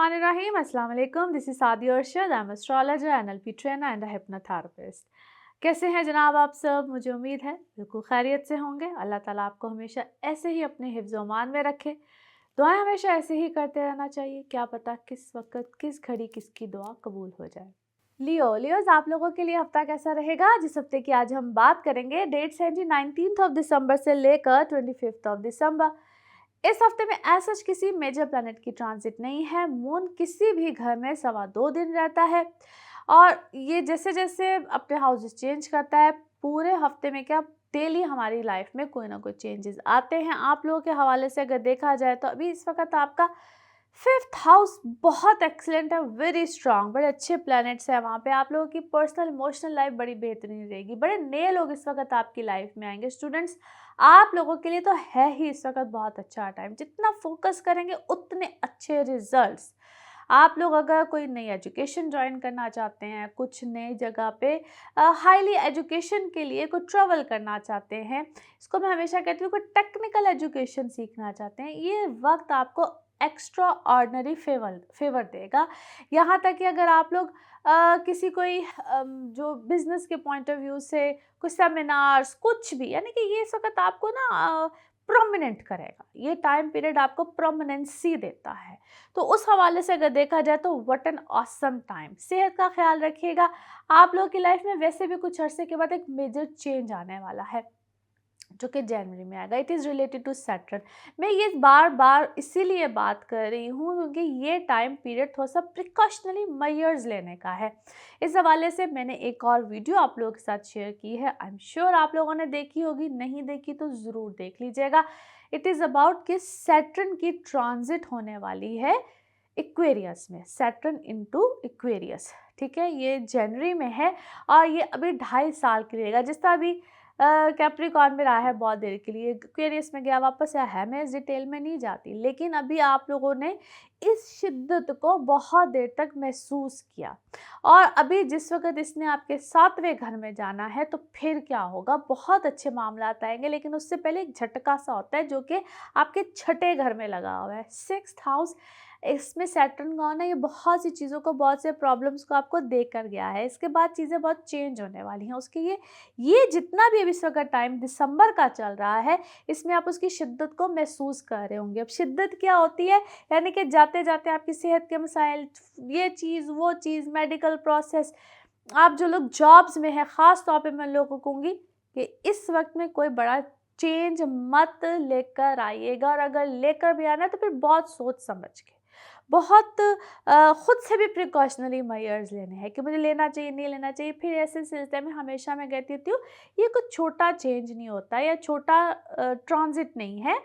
Bismillahirrahmanirrahim. Assalamu alaikum. This is Sadia Arshad. I'm astrologer, NLP trainer and a hypnotherapist. कैसे हैं जनाब आप सब? मुझे उम्मीद है बिल्कुल खैरियत से होंगे। अल्लाह ताला आपको हमेशा ऐसे ही अपने हिफ्ज़ मान में रखे। दुआएं हमेशा ऐसे ही करते रहना चाहिए। क्या पता किस वक्त किस घड़ी किसकी दुआ कबूल हो जाए। लियोज आप लोगों के लिए हफ्ता कैसा रहेगा? जिस हफ्ते की आज हम बात करेंगे, डेट्स हैं जी 19 दिसंबर से लेकर 25 दिसंबर। इस हफ्ते में ऐसा किसी मेजर प्लैनेट की ट्रांजिट नहीं है। मून किसी भी घर में 2.25 दिन रहता है और ये जैसे जैसे अपने हाउसेस चेंज करता है पूरे हफ्ते में क्या डेली हमारी लाइफ में कोई ना कोई चेंजेस आते हैं। आप लोगों के हवाले से अगर देखा जाए तो अभी इस वक्त आपका 5th हाउस बहुत एक्सीलेंट है, वेरी स्ट्रांग, बड़े अच्छे प्लैनेट्स हैं वहाँ पे। आप लोगों की पर्सनल इमोशनल लाइफ बड़ी बेहतरीन रहेगी। बड़े नए लोग इस वक्त आपकी लाइफ में आएंगे। स्टूडेंट्स आप लोगों के लिए तो है ही इस वक्त बहुत अच्छा टाइम। जितना फोकस करेंगे उतने अच्छे रिजल्ट्स। आप लोग अगर कोई नई एजुकेशन ज्वाइन करना चाहते हैं, कुछ नई जगह पे हाईली एजुकेशन के लिए कोई ट्रैवल करना चाहते हैं, इसको मैं हमेशा कहती हूँ कोई टेक्निकल एजुकेशन सीखना चाहते हैं, ये वक्त आपको एक्स्ट्रा ऑर्डनरी फेवर देगा। यहाँ तक कि अगर आप लोग किसी कोई जो बिजनेस के पॉइंट ऑफ व्यू से कुछ सेमिनार्स कुछ भी, यानी कि ये इस वक्त आपको ना प्रोमिनेंट करेगा। ये टाइम पीरियड आपको प्रोमिनेंसी देता है। तो उस हवाले से अगर देखा जाए तो व्हाट एन ऑसम टाइम। सेहत का ख्याल रखिएगा। आप लोगों की लाइफ में वैसे भी कुछ अरसे के बाद एक मेजर चेंज आने वाला है जो कि जनवरी में आएगा। It is related to Saturn. मैं ये बार बार इसीलिए बात कर रही हूँ क्योंकि ये टाइम पीरियड थोड़ा सा प्रिकॉशनरी मेजर्स लेने का है। इस हवाले से मैंने एक और वीडियो आप लोगों के साथ शेयर की है। आई एम श्योर आप लोगों ने देखी होगी, नहीं देखी तो ज़रूर देख लीजिएगा। इट इज़ अबाउट कि सैटर्न की ट्रांजिट होने वाली है इक्वेरियस में, सैटर्न इनटू इक्वेरियस। ठीक है, ये जनवरी में है और ये अभी 2.5 साल के लिए रहेगा। जिस तरह अभी कैप्रिकॉर्न में रहा है बहुत देर के लिए, एक्वेरियस में गया वापस आया है, मैं इस डिटेल में नहीं जाती, लेकिन अभी आप लोगों ने इस शिद्दत को बहुत देर तक महसूस किया। और अभी जिस वक्त इसने आपके 7वें घर में जाना है तो फिर क्या होगा, बहुत अच्छे मामला आएंगे। लेकिन उससे पहले एक झटका सा होता है जो कि आपके 6ठे घर में लगा हुआ है, 6th हाउस। इसमें सैटर्न गॉन है, ये बहुत सी चीज़ों को, बहुत से प्रॉब्लम्स को आपको देख कर गया है। इसके बाद चीज़ें बहुत चेंज होने वाली हैं उसके। ये जितना भी अभी इस वक्त टाइम दिसंबर का चल रहा है, इसमें आप उसकी शिद्दत को महसूस कर रहे होंगे। अब शिद्दत क्या होती है, यानी कि जाते जाते आपकी सेहत के मसाइल, ये चीज़ वो चीज़, मेडिकल प्रोसेस। आप जो लोग जॉब्स में हैं, ख़ास तौर पे मैं लोगों को कहूँगी कि इस वक्त में कोई बड़ा चेंज मत लेकर आइएगा, और अगर लेकर भी आना है तो फिर बहुत सोच समझ के, बहुत खुद से भी प्रिकॉशनरी मेजर्स लेने हैं कि मुझे लेना चाहिए नहीं लेना चाहिए। फिर ऐसे सिलसिले में हमेशा मैं कहती हूँ ये कुछ छोटा चेंज नहीं होता या छोटा ट्रांजिट नहीं है।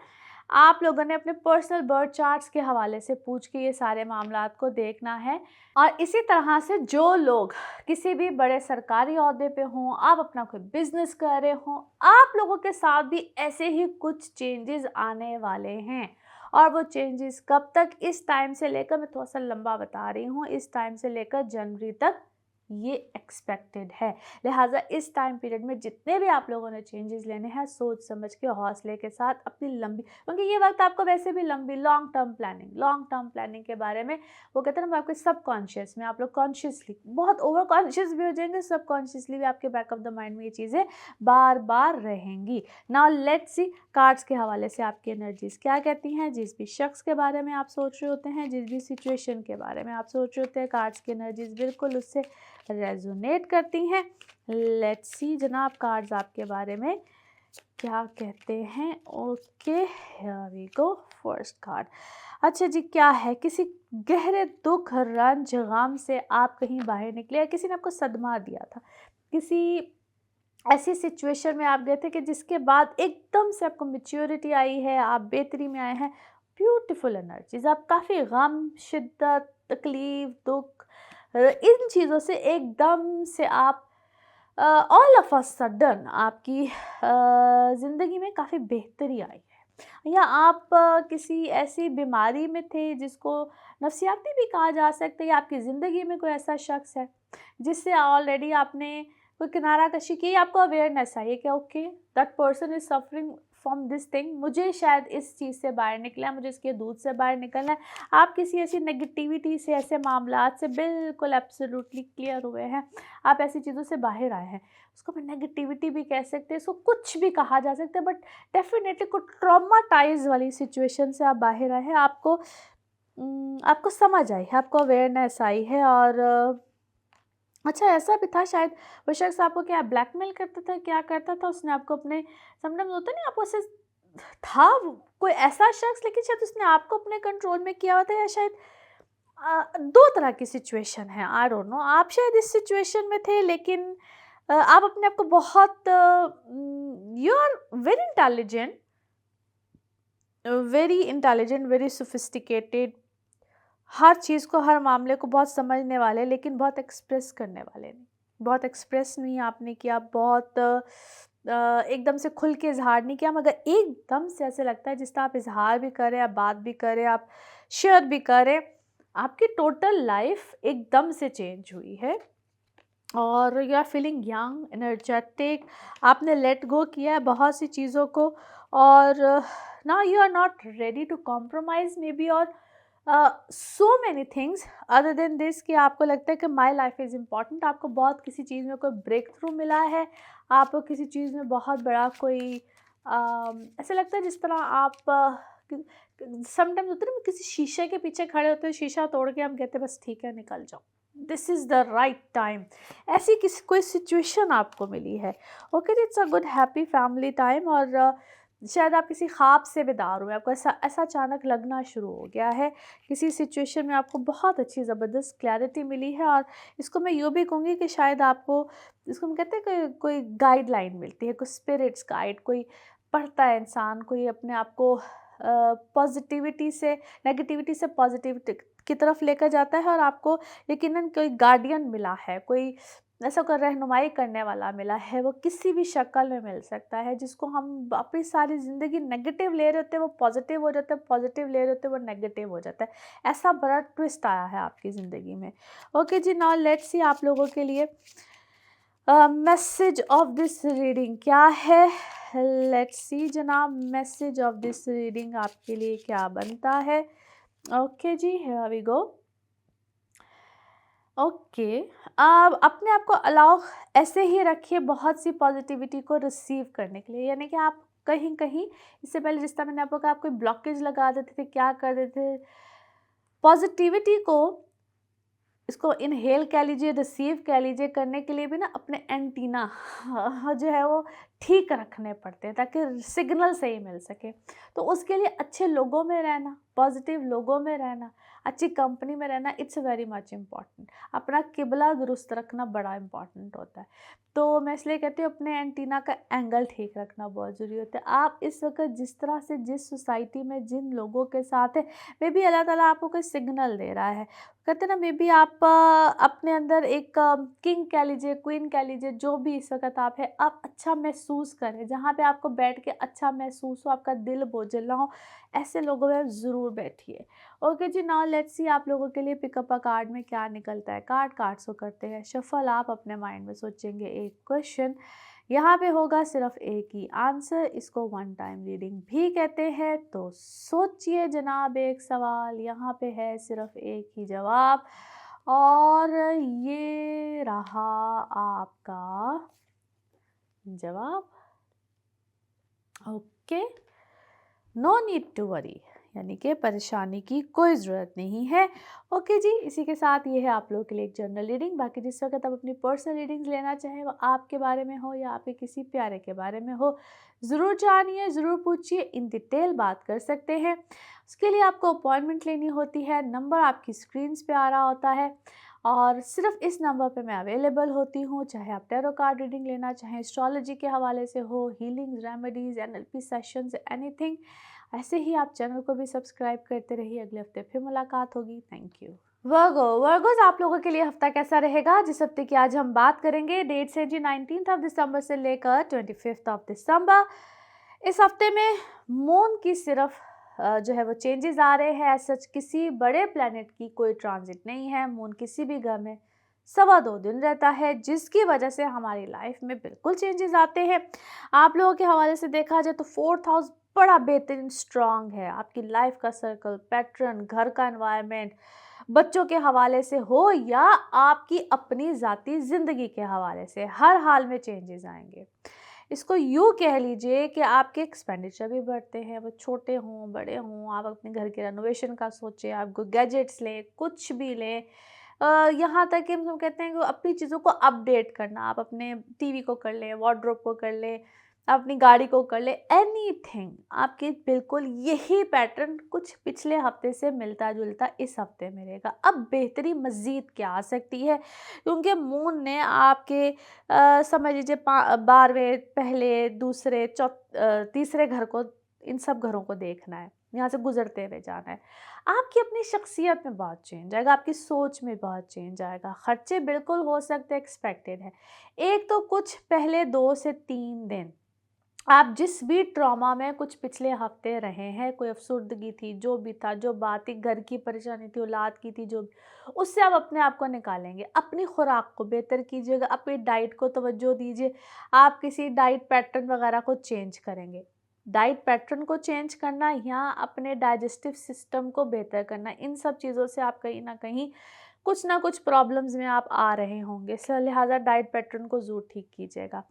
आप लोगों ने अपने पर्सनल बर्थ चार्ट्स के हवाले से पूछ के ये सारे मामलात को देखना है। और इसी तरह से जो लोग किसी भी बड़े सरकारी ओहदे पे हों, आप अपना कोई बिजनेस कर रहे हों, आप लोगों के साथ भी ऐसे ही कुछ चेंजेस आने वाले हैं। और वो चेंजेस कब तक, इस टाइम से लेकर, मैं थोड़ा सा लंबा बता रही हूँ, इस टाइम से लेकर जनवरी तक ये एक्सपेक्टेड है। लिहाजा इस टाइम पीरियड में जितने भी आप लोगों ने चेंजेस लेने हैं, सोच समझ के हौसले के साथ अपनी लंबी, क्योंकि ये वक्त आपको वैसे भी लंबी लॉन्ग टर्म प्लानिंग के बारे में वो कहते हैं ना, आपके सबकॉन्शियस में आप लोग कॉन्शियसली बहुत ओवर कॉन्शियस भी हो जाएंगे, सबकॉन्शियसली भी आपके बैक ऑफ द माइंड में ये चीज़ें बार बार रहेंगी। नाउ लेट्स सी कार्ड्स के हवाले से आपकी एनर्जीज क्या कहती हैं। जिस भी शख्स के बारे में आप सोच रहे होते हैं, जिस भी सिचुएशन के बारे में आप सोच रहे होते हैं, कार्ड्स की एनर्जीज बिल्कुल उससे रेजोनेट करती हैं। लेट्स सी जनाब कार्ड्स आपके बारे में क्या कहते हैं। Okay, here we go, first card. अच्छा जी, क्या है, किसी गहरे दुख, रंज, गम से आप कहीं बाहर निकले, या किसी ने आपको सदमा दिया था, किसी ऐसी सिचुएशन में आप गए थे कि जिसके बाद एकदम से आपको मैच्योरिटी आई है, आप बेहतरी में आए हैं। ब्यूटीफुल एनर्जीज, आप काफ़ी गम, शिद्दत, तकलीफ, दुख, इन चीज़ों से एकदम से आप ऑल ऑफ अ सडन आपकी ज़िंदगी में काफ़ी बेहतरी आई है। या आप किसी ऐसी बीमारी में थे जिसको नफसियाती भी कहा जा सकता है, या आपकी ज़िंदगी में कोई ऐसा शख्स है जिससे ऑलरेडी आपने कोई किनारा कशी की, आपको अवेयरनेस आई है कि okay that person is suffering from this thing, मुझे शायद इस चीज़ से बाहर निकलना है, मुझे इसके दूध से बाहर निकलना है। आप किसी ऐसी नेगेटिविटी से, ऐसे मामलात से बिल्कुल एब्सोल्युटली क्लियर हुए हैं, आप ऐसी चीज़ों से बाहर आए हैं। उसको हम नेगेटिविटी भी कह सकते हैं, इसको कुछ भी कहा जा सकता है, बट डेफिनेटली कुछ ट्रॉमाटाइज वाली सिचुएशन से आप बाहर आए हैं। आपको समझ आई है, आपको अवेयरनेस आई है। और अच्छा, ऐसा भी था शायद वो शख्स आपको क्या ब्लैकमेल करता था, क्या करता था, उसने आपको अपने, समटाइम्स होता नहीं आपको ऐसे था कोई ऐसा शख्स, लेकिन शायद उसने आपको अपने कंट्रोल में किया हुआ था, या शायद दो तरह की सिचुएशन है, आई डोंट नो। आप शायद इस सिचुएशन में थे, लेकिन आप अपने आप को बहुत, you are very intelligent, very sophisticated, हर चीज़ को, हर मामले को बहुत समझने वाले, लेकिन बहुत एक्सप्रेस करने वाले नहीं। बहुत एक्सप्रेस नहीं आपने किया, बहुत एकदम से खुल के इजहार नहीं किया, मगर एकदम से ऐसे लगता है जिस तरह आप इजहार भी करें, आप बात भी करें, आप शेयर भी करें, आपकी टोटल लाइफ एकदम से चेंज हुई है। और you are feeling young, energetic, आपने लेट गो किया है बहुत सी चीज़ों को, और now you are not ready to compromise maybe, और so many things other than this, कि आपको लगता है कि माई लाइफ इज़ इम्पॉर्टेंट। आपको बहुत किसी चीज़ में कोई ब्रेक थ्रू मिला है, आपको किसी चीज़ में बहुत बड़ा कोई ऐसा लगता है जिस तरह आप समटाइम्स होता है ना, किसी शीशे के पीछे खड़े होते हैं, शीशा तोड़ के हम कहते हैं बस ठीक है निकल जाओ, this is the right time. ऐसी किसी कोई सिचुएशन आपको मिली है। Okay, it's a good happy family time. और शायद आप किसी ख्वाब से बेदार हुए, आपको ऐसा ऐसा अचानक लगना शुरू हो गया है, किसी सिचुएशन में आपको बहुत अच्छी ज़बरदस्त क्लैरिटी मिली है। और इसको मैं यूँ भी कहूँगी कि शायद आपको, इसको हम कहते हैं कि कोई गाइडलाइन मिलती है, कोई स्पिरिट्स गाइड, कोई पढ़ता है इंसान, कोई अपने आप को पॉजिटिविटी से, नेगेटिविटी से पॉजिटिविटी की तरफ लेकर जाता है, और आपको यकीनन कोई गार्डियन मिला है, कोई ऐसा कोई रहनुमाई करने वाला मिला है। वो किसी भी शक्ल में मिल सकता है, जिसको हम अपनी सारी ज़िंदगी नेगेटिव ले रहे होते हैं वो पॉजिटिव हो जाता है, पॉजिटिव ले रहे होते हैं वो नेगेटिव हो जाता है। ऐसा बड़ा ट्विस्ट आया है आपकी ज़िंदगी में। ओके जी, नाउ लेट्स सी आप लोगों के लिए मैसेज ऑफ दिस रीडिंग क्या है। लेट्स सी जनाब, मैसेज ऑफ दिस रीडिंग आपके लिए क्या बनता है। ओके जी, हियर वी गो। ओके, आप अपने आप को अलाउ ऐसे ही रखिए बहुत सी पॉजिटिविटी को रिसीव करने के लिए, यानी कि आप कहीं कहीं, इससे पहले जिस तरह मैंने आपको कहा, आप कोई ब्लॉकेज लगा देते थे, क्या कर देते थे, पॉजिटिविटी को, इसको इनहेल कह लीजिए, रिसीव कह लीजिए, करने के लिए भी ना अपने एंटीना जो है वो ठीक रखने पड़ते हैं, ताकि सिग्नल सही मिल सके। तो उसके लिए अच्छे लोगों में रहना, पॉजिटिव लोगों में रहना, अच्छी कंपनी में रहना, इट्स वेरी मच इम्पॉर्टेंट। अपना किबला दुरुस्त रखना बड़ा इम्पॉर्टेंट होता है। तो मैं इसलिए कहती हूँ अपने एंटीना का एंगल ठीक रखना बहुत ज़रूरी होता है। आप इस वक्त जिस तरह से, जिस सोसाइटी में, जिन लोगों के साथ है, मे बी अल्लाह ताला आपको कोई सिग्नल दे रहा है। कहते हैं ना, मे बी आप अपने अंदर एक किंग कह लीजिए, क्वीन कह लीजिए, जो भी इस वक्त आप है, आप अच्छा महसूस करें, जहाँ पे आपको बैठ के अच्छा महसूस हो, आपका दिल बोझिल ना हो, ऐसे लोगों में ज़रूर बैठिए। ओके जी, नाउ लेट्स सी आप लोगों के लिए पिकअप अ कार्ड में क्या निकलता है। कार्ड्स को करते हैं शफल। आप अपने माइंड में सोचेंगे एक क्वेश्चन, यहाँ पे होगा सिर्फ एक ही आंसर, इसको वन टाइम रीडिंग भी कहते हैं। तो सोचिए जनाब, एक सवाल, यहाँ पे है सिर्फ एक ही जवाब, और ये रहा आपका जवाब। Okay, no need to worry, यानी कि परेशानी की कोई ज़रूरत नहीं है। ओके जी, इसी के साथ ये है आप लोगों के लिए एक जनरल रीडिंग। बाकी जिस वक्त आप अपनी पर्सनल रीडिंग्स लेना चाहें, वो आपके बारे में हो या आपके किसी प्यारे के बारे में हो, ज़रूर जानिए, ज़रूर पूछिए, इन डिटेल बात कर सकते हैं। उसके लिए आपको अपॉइंटमेंट लेनी होती है। नंबर आपकी स्क्रीन्स पे आ रहा होता है, और सिर्फ इस नंबर पे मैं अवेलेबल होती हूँ, चाहे आप टैरो कार्ड रीडिंग लेना चाहें, एस्ट्रोलॉजी के हवाले से हो, healings, remedies, NLP sessions, anything. ऐसे ही आप चैनल को भी सब्सक्राइब करते रहिए। अगले हफ्ते फिर मुलाकात होगी। Thank you. वर्गोज, आप लोगों के लिए हफ्ता कैसा रहेगा, जिस हफ्ते की आज हम बात करेंगे। डेट्स हैं जी 19 दिसंबर से लेकर 25 दिसंबर। इस हफ्ते में मून की सिर्फ जो है वो चेंजेस आ रहे हैं। सच किसी बड़े प्लैनेट की कोई ट्रांजिट नहीं है। मून किसी भी घर में 2.25 दिन रहता है, जिसकी वजह से हमारी लाइफ में बिल्कुल चेंजेस आते हैं। आप लोगों के हवाले से देखा जाए तो 4th हाउस बड़ा बेहतरीन स्ट्रांग है। आपकी लाइफ का सर्कल, पैटर्न, घर का एनवायरनमेंट, बच्चों के हवाले से हो या आपकी अपनी ज़ाती ज़िंदगी के हवाले से, हर हाल में चेंजेस आएंगे। इसको यूँ कह लीजिए कि आपके एक्सपेंडिचर भी बढ़ते हैं, वो छोटे हों बड़े हों। आप अपने घर के रेनोवेशन का सोचें, आप कोई गैजेट्स लें, कुछ भी लें, यहाँ तक कि हम कहते हैं कि अपनी चीज़ों को अपडेट करना, आप अपने टीवी को कर लें, वार्डरोब को कर लें, अपनी गाड़ी को कर लें, एनीथिंग। आपके बिल्कुल यही पैटर्न कुछ पिछले हफ्ते से मिलता जुलता इस हफ्ते में रहेगा। अब बेहतरी मज़ीद क्या आ सकती है, क्योंकि मून ने आपके समझ लीजिए 12वें, पहले, दूसरे, तीसरे घर को, इन सब घरों को देखना है, यहाँ से गुजरते हुए जाना है। आपकी अपनी शख्सियत में बहुत चेंज आएगा, आपकी सोच में बहुत चेंज आएगा। खर्चे बिल्कुल हो सकते हैं, एक्सपेक्टेड है। एक तो कुछ पहले 2 से 3 दिन आप जिस भी ट्रॉमा में कुछ पिछले हफ्ते रहे हैं, कोई अफसुर्दगी थी, जो भी था, जो बात थी, घर की परेशानी थी, औलाद की थी, जो भी, उससे आप अपने आप को निकालेंगे। अपनी खुराक को बेहतर कीजिएगा, अपनी डाइट को तवज्जो दीजिए। आप किसी डाइट पैटर्न वगैरह को चेंज करेंगे। डाइट पैटर्न को चेंज करना या अपने डाइजेस्टिव सिस्टम को बेहतर करना, इन सब चीज़ों से आप कहीं ना कुछ प्रॉब्लम्स में आप आ रहे होंगे। इसलिए लिहाजा डाइट पैटर्न को ज़रूर ठीक कीजिएगा।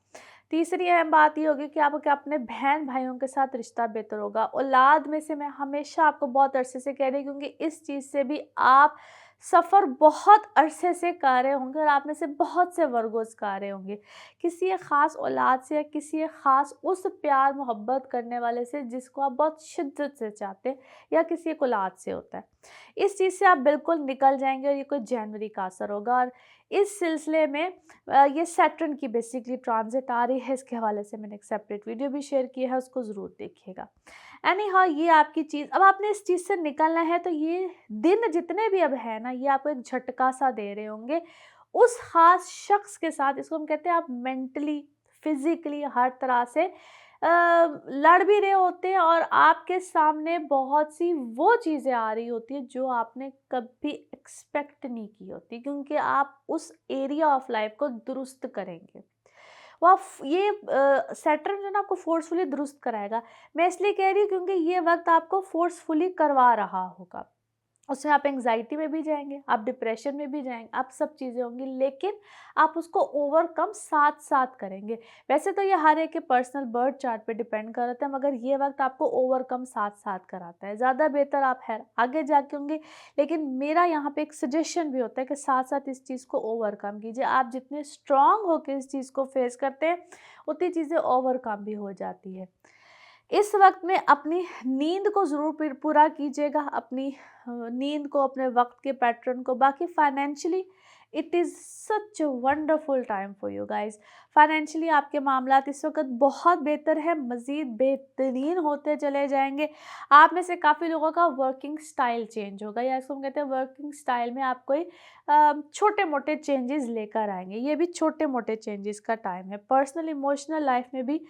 तीसरी अहम बात ये होगी कि आपके अपने बहन भाइयों के साथ रिश्ता बेहतर होगा। औलाद में से मैं हमेशा आपको बहुत अरसे से कह रही हूँ, क्योंकि इस चीज़ से भी आप सफ़र बहुत अरसे से कर रहे होंगे और आप में से बहुत से वर्गोज़ कर रहे होंगे। किसी एक ख़ास औलाद से या किसी एक ख़ास उस प्यार मोहब्बत करने वाले से जिसको आप बहुत शिद्दत से चाहते हैं, या किसी एक औलाद से होता है। इस चीज़ से आप बिल्कुल निकल जाएंगे और ये कोई जनवरी का असर होगा। और इस सिलसिले में ये सैटर्न की बेसिकली ट्रांजिट आ रही है, इसके हवाले से मैंने एक सेपरेट वीडियो भी शेयर की है, उसको ज़रूर देखिएगा। एनी हाउ, ये आपकी चीज़, अब आपने इस चीज़ से निकलना है, तो ये दिन जितने भी अब है ना, ये आपको एक झटका सा दे रहे होंगे उस ख़ास शख्स के साथ। इसको हम कहते हैं आप मेंटली, फिज़िकली हर तरह से लड़ भी रहे होते हैं, और आपके सामने बहुत सी वो चीज़ें आ रही होती हैं जो आपने कभी एक्सपेक्ट नहीं की होती, क्योंकि आप उस एरिया ऑफ लाइफ को दुरुस्त करेंगे। वो आप ये सैटर्न जो ना आपको फोर्सफुली दुरुस्त कराएगा। मैं इसलिए कह रही हूँ क्योंकि ये वक्त आपको फोर्सफुली करवा रहा होगा। उसमें आप एंग्जाइटी में भी जाएंगे, आप डिप्रेशन में भी जाएंगे, आप सब चीज़ें होंगी, लेकिन आप उसको ओवरकम साथ साथ करेंगे। वैसे तो ये हर एक के पर्सनल बर्थ चार्ट पे डिपेंड करता है, मगर ये वक्त आपको ओवरकम साथ साथ कराता है। ज़्यादा बेहतर आप है आगे जाके होंगे, लेकिन मेरा यहाँ पे एक सजेशन भी होता है कि साथ साथ इस चीज़ को ओवरकम कीजिए। आप जितने स्ट्रांग होकर इस चीज़ को फेस करते हैं, उतनी चीज़ें ओवरकम भी हो जाती है। इस वक्त में अपनी नींद को ज़रूर पूरा कीजिएगा, अपनी नींद को, अपने वक्त के पैटर्न को। बाकी financially it is such wonderful time for you guys. Financially आपके मामलात इस वक्त बहुत बेहतर है, मज़ीद बेहतरीन होते चले जाएंगे। आप में से काफ़ी लोगों का वर्किंग स्टाइल चेंज होगा, या इसको हम कहते हैं वर्किंग स्टाइल में आप कोई छोटे मोटे चेंजेस लेकर आएंगे। ये भी छोटे मोटे चेंजेस का टाइम है। पर्सनल इमोशनल लाइफ में भी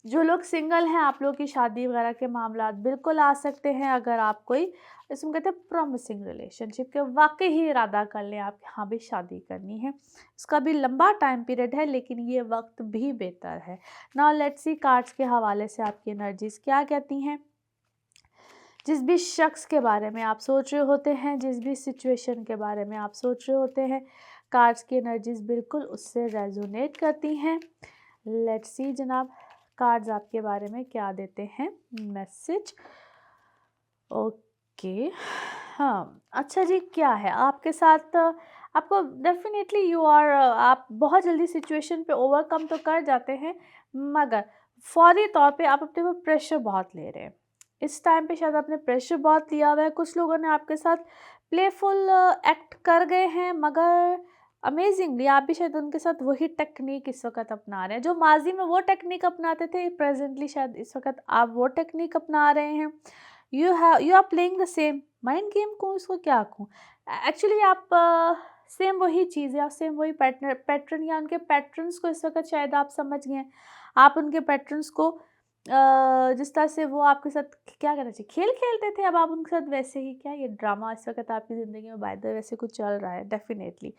जो लोग सिंगल हैं, आप लोगों की शादी वगैरह के मामलात बिल्कुल आ सकते हैं। अगर आप कोई, इसमें कहते हैं प्रॉमिसिंग रिलेशनशिप के वाकई ही इरादा कर लें आप, हाँ भी शादी करनी है, इसका भी लंबा टाइम पीरियड है, लेकिन ये वक्त भी बेहतर है। नाउ लेट्स सी कार्ड्स के हवाले से आपकी एनर्जीज क्या कहती हैं। जिस भी शख्स के बारे में आप सोच रहे होते हैं, जिस भी सिचुएशन के बारे में आप सोच रहे होते हैं, कार्ड्स की एनर्जीज बिल्कुल उससे रेजोनेट करती हैं। लेट्स सी जनाब, कार्ड्स आपके बारे में क्या देते हैं मैसेज। ओके, हाँ अच्छा जी, क्या है आपके साथ। आपको डेफिनेटली आप बहुत जल्दी सिचुएशन पे ओवरकम तो कर जाते हैं, मगर फौरी तौर पे आप अपने ऊपर प्रेशर बहुत ले रहे हैं। इस टाइम पे शायद आपने प्रेशर बहुत लिया हुआ है। कुछ लोगों ने आपके साथ प्लेफुल एक्ट कर गए हैं, मगर अमेजिंगली आप भी शायद उनके साथ वही टेक्निक इस वक्त अपना रहे हैं। जो माजी में वो टेक्निक अपनाते थे, प्रेजेंटली शायद इस वक्त आप वो टेक्निक अपना रहे हैं। You are playing the same mind game को, इसको क्या कहूँ, एक्चुअली आप सेम वही चीज़ है, सेम वही पैटर्न या उनके पैटर्न्स को इस वक्त शायद आप समझ गए हैं। आप उनके पैटर्न्स को जिस तरह से वो आपके साथ क्या कहना चाहिए, खेल खेलते थे, अब आप उनके साथ वैसे ही क्या ये ड्रामा इस वक़्त आपकी ज़िंदगी में बाय द वे वैसे कुछ चल रहा है डेफ़िनेटली।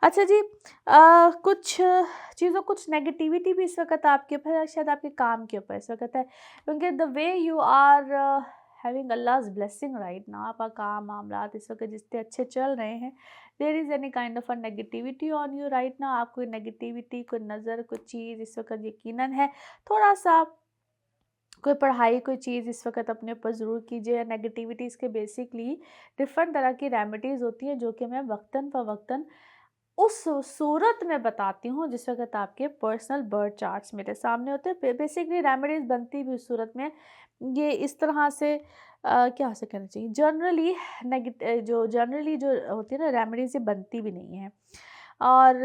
अच्छा जी, कुछ चीज़ों कुछ नेगेटिविटी भी इस वक़्त आपके ऊपर है, शायद आपके काम के ऊपर इस वक़्त है, क्योंकि the way you are having Allah's blessing right now, आपका काम मामलात इस वक़्त जितने अच्छे चल रहे हैं, there is any kind of a negativity on you right now, आप कोई नेगेटिविटी, कोई नज़र, कोई चीज़ इस वक़्त यकीनन है, थोड़ा-सा कोई पढ़ाई, कोई चीज़ इस वक़्त अपने ऊपर ज़रूर कीजिए। नेगेटिविटीज़ के बेसिकली डिफ़रेंट तरह की रेमेडीज़ होती हैं, जो कि मैं वक़्तन-फ़वक़्तन उस सूरत में बताती हूँ जिस वक़्त आपके पर्सनल बर्थ चार्ट्स मेरे सामने होते हैं। बेसिकली रेमेडीज़ बनती भी उस सूरत में, ये इस तरह से क्या से कहना चाहिए, जनरली जो होती है ना रेमेडीज़, ये बनती भी नहीं है। और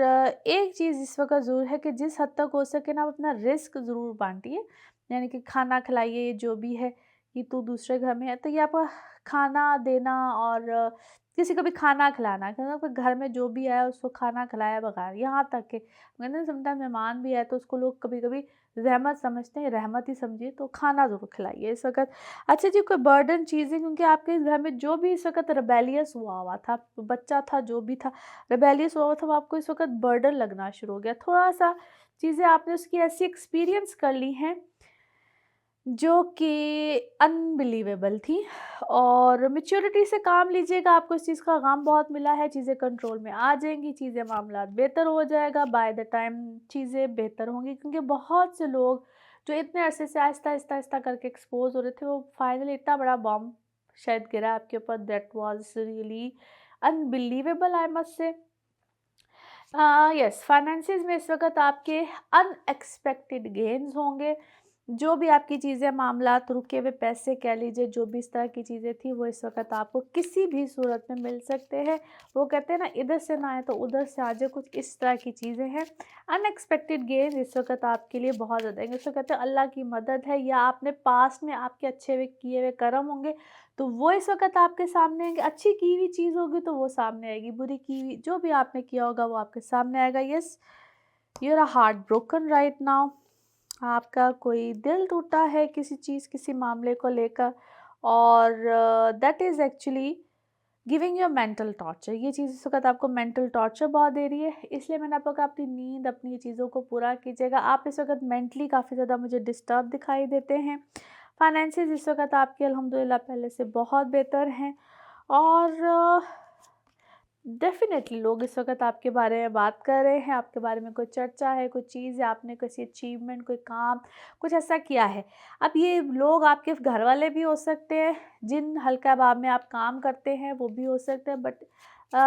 एक चीज़ इस वक़्त ज़रूर है कि जिस हद तक हो सके ना आप अपना रिस्क ज़रूर बाँटिए, यानी कि खाना खिलाइए, जो भी है कि तू दूसरे घर में है तो ये आपका खाना देना और किसी को भी खाना खिलाना, क्योंकि घर में जो भी आया उसको खाना खिलाया बगैर, यहाँ तक कि मैंने समटाइम मेहमान भी आए तो उसको लोग कभी कभी रहमत समझते हैं, रहमत ही समझिए, तो खाना ज़रूर खिलाइए इस वक्त। अच्छा जी, कोई बर्डन चीज़ें, क्योंकि आपके इस घर में जो भी इस वक्त रिबेलियस हुआ हुआ था, बच्चा था जो भी था रिबेलियस हुआ हुआ था, वो आपको इस वक्त बर्डन लगना शुरू हो गया, थोड़ा सा चीज़ें आपने उसकी ऐसी एक्सपीरियंस कर ली हैं जो कि अनबिलीवेबल थी। और मैच्योरिटी से काम लीजिएगा, आपको इस चीज़ का गम बहुत मिला है, चीज़ें कंट्रोल में आ जाएंगी, चीज़ें मामलात बेहतर हो जाएगा, बाय द टाइम चीज़ें बेहतर होंगी, क्योंकि बहुत से लोग जो इतने अरसे से आहिस्ता आहिस्ता आहिस्ता करके एक्सपोज हो रहे थे, वो फाइनली इतना बड़ा बॉम्ब शायद गिरा आपके ऊपर, that was really unbelievable I must से। यस, फाइनेंसिस में इस वक़्त आपके अनएक्सपेक्टेड गेन्स होंगे। जो भी आपकी चीज़ें, मामलात, रुके हुए पैसे कह लीजिए, जो भी इस तरह की चीज़ें थी, वो इस वक़्त आपको किसी भी सूरत में मिल सकते हैं। वो कहते हैं ना, इधर से ना आए तो उधर से आ जाए, कुछ इस तरह की चीज़ें हैं। अनएक्सपेक्टेड गेन इस वक़्त आपके लिए बहुत ज़्यादा है। इसको कहते हैं अल्लाह की मदद है, या आपने पास्ट में आपके अच्छे हुए किए हुए कर्म होंगे, तो वो इस वक़्त आपके सामने आएँगे। अच्छी की हुई चीज़ होगी तो वो सामने आएगी, बुरी की हुई जो भी आपने किया होगा वो आपके सामने आएगा। Yes, you are heart broken right now, आपका कोई दिल टूटा है किसी चीज़, किसी मामले को लेकर, और that is actually giving you mental torture. ये चीज़ इस वक़्त आपको मेंटल टॉर्चर बहुत दे रही है, इसलिए मैंने आपको कहा अपनी नींद, अपनी चीज़ों को पूरा कीजिएगा। आप इस वक़्त मेंटली काफ़ी ज़्यादा मुझे डिस्टर्ब दिखाई देते हैं। फाइनेंसेस इस वक़्त आपके अल्हम्दुलिल्लाह पहले से बहुत बेहतर हैं, और डेफ़िनेटली लोग इस वक़्त आपके बारे में बात कर रहे हैं, आपके बारे में कोई चर्चा है, कोई चीज़ है, आपने किसी अचीवमेंट, कोई काम, कुछ ऐसा किया है। अब ये लोग आपके घरवाले भी हो सकते हैं, जिन हल्का बाब में आप काम करते हैं, वो भी हो सकते हैं, बट अ,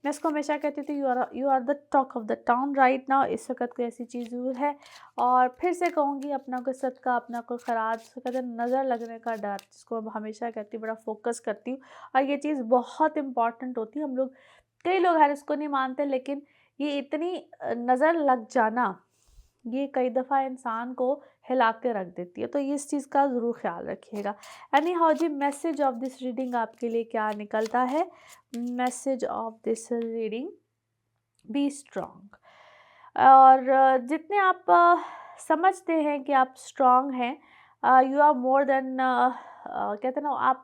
मैं इसको हमेशा कहती थी, you are the talk of the town right now. इस वक़्त कोई ऐसी चीज़ ज़रूर है, और फिर से कहूँगी, अपना कोई सदका, अपना कोई खराज, जिसको कहते हैं नज़र लगने का डर, जिसको मैं हमेशा कहती हूँ, बड़ा फ़ोकस करती हूँ, और ये चीज़ बहुत इम्पॉर्टेंट होती है। हम लोग, कई लोग हैं इसको नहीं मानते, लेकिन ये इतनी नज़र लग जाना, ये कई दफ़ा इंसान को हिला के रख देती है, तो ये इस चीज़ का ज़रूर ख़्याल रखिएगा। एनी हाउ जी, मैसेज ऑफ दिस रीडिंग आपके लिए क्या निकलता है? Message of this reading, be strong. और जितने आप समझते हैं कि आप स्ट्रॉन्ग हैं, यू आर मोर देन, कहते हैं ना,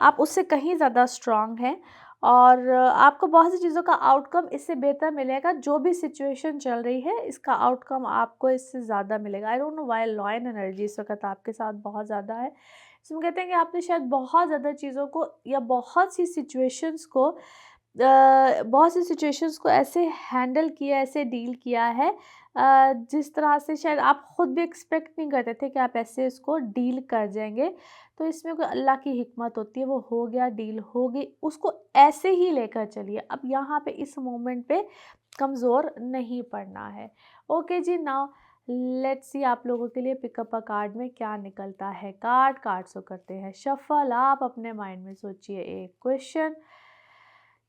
आप उससे कहीं ज़्यादा स्ट्रॉन्ग हैं, और आपको बहुत सी चीज़ों का आउटकम इससे बेहतर मिलेगा। जो भी सिचुएशन चल रही है, इसका आउटकम आपको इससे ज़्यादा मिलेगा। I don't know why lion energy इस वक्त आपके साथ बहुत ज़्यादा है। इसमें कहते हैं कि आपने शायद बहुत ज़्यादा चीज़ों को, या बहुत सी सिचुएशंस को ऐसे हैंडल किया, ऐसे डील किया है, जिस तरह से शायद आप खुद भी एक्सपेक्ट नहीं करते थे कि आप ऐसे इसको डील कर जाएंगे। तो इसमें कोई अल्लाह की हिकमत होती है, वो हो गया, डील हो गई, उसको ऐसे ही लेकर चलिए। अब यहाँ पे इस मोमेंट पे कमज़ोर नहीं पड़ना है। ओके जी, नाउ लेट्स सी आप लोगों के लिए पिकअप अ कार्ड में क्या निकलता है। कार्ड्स को करते हैं शफल। आप अपने माइंड में सोचिए एक क्वेश्चन,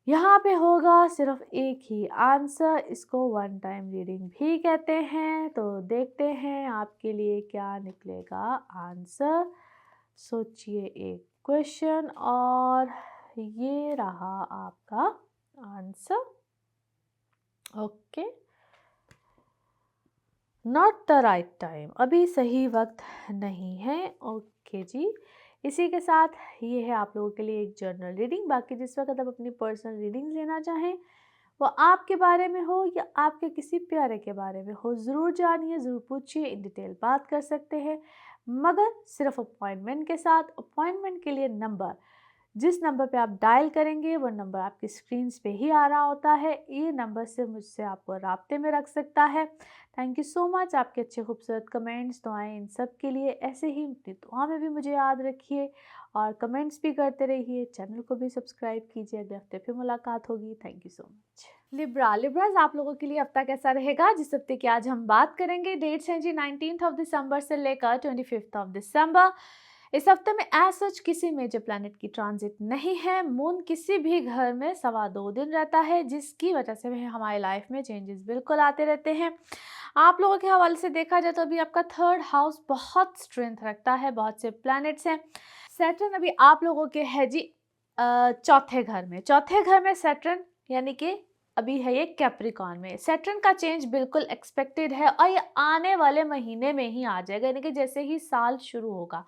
यहाँ पे होगा सिर्फ एक ही आंसर, इसको वन टाइम रीडिंग भी कहते हैं। तो देखते हैं आपके लिए क्या निकलेगा आंसर। सोचिए एक क्वेश्चन, और ये रहा आपका answer. Okay, not the right time, अभी सही वक्त नहीं है। ओके जी, इसी के साथ ये है आप लोगों के लिए एक जर्नल रीडिंग। बाकी जिस वक्त आप अपनी पर्सनल रीडिंग लेना चाहें, वो आपके बारे में हो या आपके किसी प्यारे के बारे में हो, ज़रूर जानिए, ज़रूर पूछिए, इन डिटेल बात कर सकते हैं, मगर सिर्फ अपॉइंटमेंट के साथ। अपॉइंटमेंट के लिए नंबर, जिस नंबर पे आप डायल करेंगे वो नंबर आपकी स्क्रीन्स पे ही आ रहा होता है। ये नंबर से मुझसे आपको राब्ते में रख सकता है। थैंक यू सो मच, आपके अच्छे खूबसूरत कमेंट्स, दुआएं, इन सब के लिए। ऐसे ही अपनी दुआ में भी मुझे याद रखिए और कमेंट्स भी करते रहिए। चैनल को भी सब्सक्राइब कीजिए। अगले हफ्ते फिर मुलाकात होगी। Thank you so much. लिब्राज आप लोगों के लिए हफ्ता कैसा रहेगा, जिस हफ्ते की आज हम बात करेंगे। डेट्स हैं जी 19 दिसंबर से लेकर 25 दिसंबर। इस हफ्ते में एज सच किसी मेजर प्लैनेट की ट्रांजिट नहीं है। मून किसी भी घर में 2.25 दिन रहता है, जिसकी वजह से हमारी लाइफ में चेंजेस बिल्कुल आते रहते हैं। आप लोगों के हवाले से देखा जाए तो अभी आपका 3rd हाउस बहुत स्ट्रेंथ रखता है, बहुत से प्लैनेट्स हैं। सैटर्न अभी आप लोगों के है जी 4थे घर में। 4थे घर में सैटर्न यानी कि अभी है ये कैप्रिकॉर्न में। सैटर्न का चेंज बिल्कुल एक्सपेक्टेड है और ये आने वाले महीने में ही आ जाएगा, यानी कि जैसे ही साल शुरू होगा।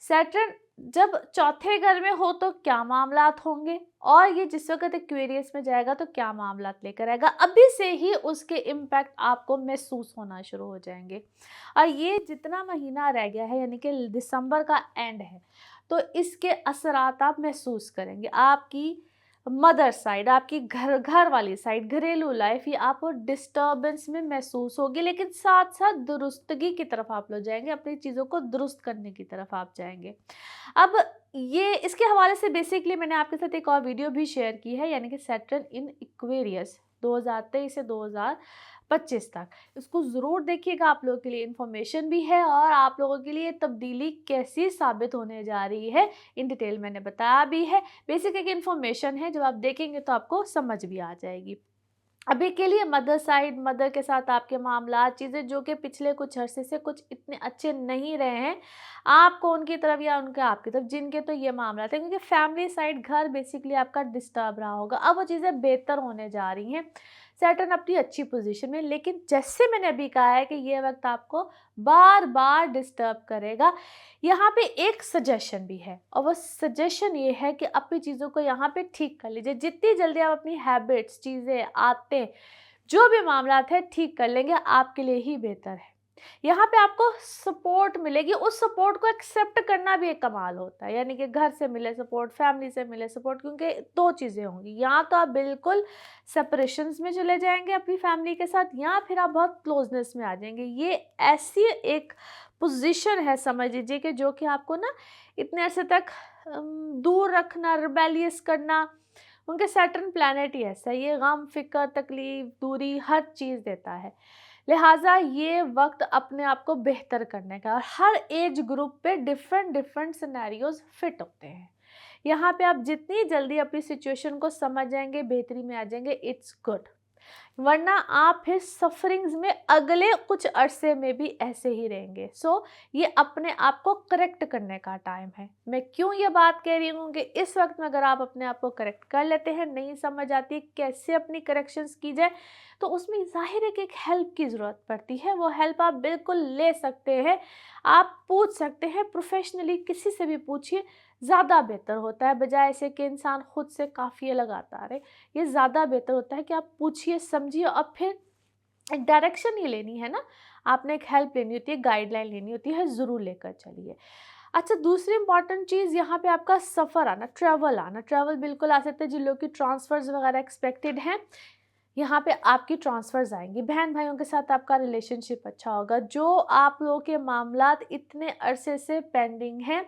सैटर्न जब 4थे घर में हो तो क्या मामलात होंगे, और ये जिस वक्त एक्वेरियस में जाएगा तो क्या मामलात लेकर आएगा, अभी से ही उसके इम्पैक्ट आपको महसूस होना शुरू हो जाएंगे। और ये जितना महीना रह गया है, यानी कि दिसंबर का एंड है, तो इसके असरात आप महसूस करेंगे। आपकी मदर साइड, आपकी घर वाली साइड, घरेलू लाइफ, ये आपको डिस्टर्बेंस में महसूस होगी, लेकिन साथ साथ दुरुस्तगी की तरफ आप लोग जाएंगे, अपनी चीज़ों को दुरुस्त करने की तरफ आप जाएंगे। अब ये इसके हवाले से बेसिकली मैंने आपके साथ एक और वीडियो भी शेयर की है, यानी कि सैटर्न इन इक्वेरियस 2023 से 2025 तक। इसको ज़रूर देखिएगा, आप लोगों के लिए इन्फॉर्मेशन भी है और आप लोगों के लिए तब्दीली कैसी साबित होने जा रही है इन डिटेल मैंने बताया भी है। बेसिक एक इन्फॉर्मेशन है, जब आप देखेंगे तो आपको समझ भी आ जाएगी। अभी के लिए मदर साइड, मदर के साथ आपके मामला, चीज़ें जो कि पिछले कुछ अरसे से कुछ इतने अच्छे नहीं रहे हैं, आपको उनकी तरफ या उनके आपकी तरफ, जिनके तो ये मामला थे, क्योंकि फैमिली साइड घर बेसिकली आपका डिस्टर्ब रहा होगा, अब वो चीज़ें बेहतर होने जा रही हैं। सैटर्न अपनी अच्छी पोजीशन में, लेकिन जैसे मैंने अभी कहा है कि ये वक्त आपको बार बार डिस्टर्ब करेगा। यहाँ पे एक सजेशन भी है, और वो सजेशन ये है कि अपनी चीज़ों को यहाँ पे ठीक कर लीजिए। जितनी जल्दी आप अपनी हैबिट्स, चीज़ें, आदतें, जो भी मामला है ठीक कर लेंगे, आपके लिए ही बेहतर है। यहाँ पे आपको सपोर्ट मिलेगी, उस सपोर्ट को एक्सेप्ट करना भी एक कमाल होता है, यानी कि घर से मिले सपोर्ट, फैमिली से मिले सपोर्ट, क्योंकि 2 चीज़ें होंगी, या तो आप बिल्कुल सेपरेशंस में चले जाएंगे अपनी फैमिली के साथ, या फिर आप बहुत क्लोजनेस में आ जाएंगे। ये ऐसी एक पोजीशन है, समझ लीजिए, कि जो कि आपको ना इतने अरसे तक दूर रखना, रिबेलियस करना, उनके सैटर्न प्लैनेट ही ऐसा है, ये गम, फिक्र, तकलीफ, दूरी, हर चीज़ देता है। लिहाजा ये वक्त अपने आप को बेहतर करने का, और हर एज ग्रुप पे डिफरेंट डिफरेंट सिनेरियोज फिट होते हैं। यहाँ पे आप जितनी जल्दी अपनी सिचुएशन को समझ जाएंगे, बेहतरी में आ जाएंगे, इट्स गुड। वरना आप फिर सफरिंग्स में अगले कुछ अरसे में भी ऐसे ही रहेंगे। सो ये अपने आप को करेक्ट करने का टाइम है। मैं क्यों ये बात कह रही हूँ कि इस वक्त में अगर आप अपने आप को करेक्ट कर लेते हैं, नहीं समझ आती कैसे अपनी करेक्शंस की जाए, तो उसमें ज़ाहिर है कि एक हेल्प की ज़रूरत पड़ती है। वो हेल्प आप बिल्कुल ले सकते हैं, आप पूछ सकते हैं, प्रोफेशनली किसी से भी पूछिए, ज़्यादा बेहतर होता है, बजाय ऐसे कि इंसान खुद से काफ़ी लगातार रहे। ये ज़्यादा बेहतर होता है कि आप पूछिए, समझिए, और फिर एक डायरेक्शन ही लेनी है ना, आपने एक हेल्प लेनी होती है, गाइडलाइन लेनी होती है, ज़रूर लेकर चलिए। अच्छा, दूसरी इंपॉर्टेंट चीज़ यहाँ पे आपका सफ़र आना, ट्रैवल बिल्कुल आ सकते हैं। जिन लोग की ट्रांसफ़र्स वगैरह एक्सपेक्टेड हैं, यहाँ पे आपकी ट्रांसफ़र्स आएंगी। बहन भाइयों के साथ आपका रिलेशनशिप अच्छा होगा। जो आप लोगों के मामलात इतने अरसे से पेंडिंग हैं,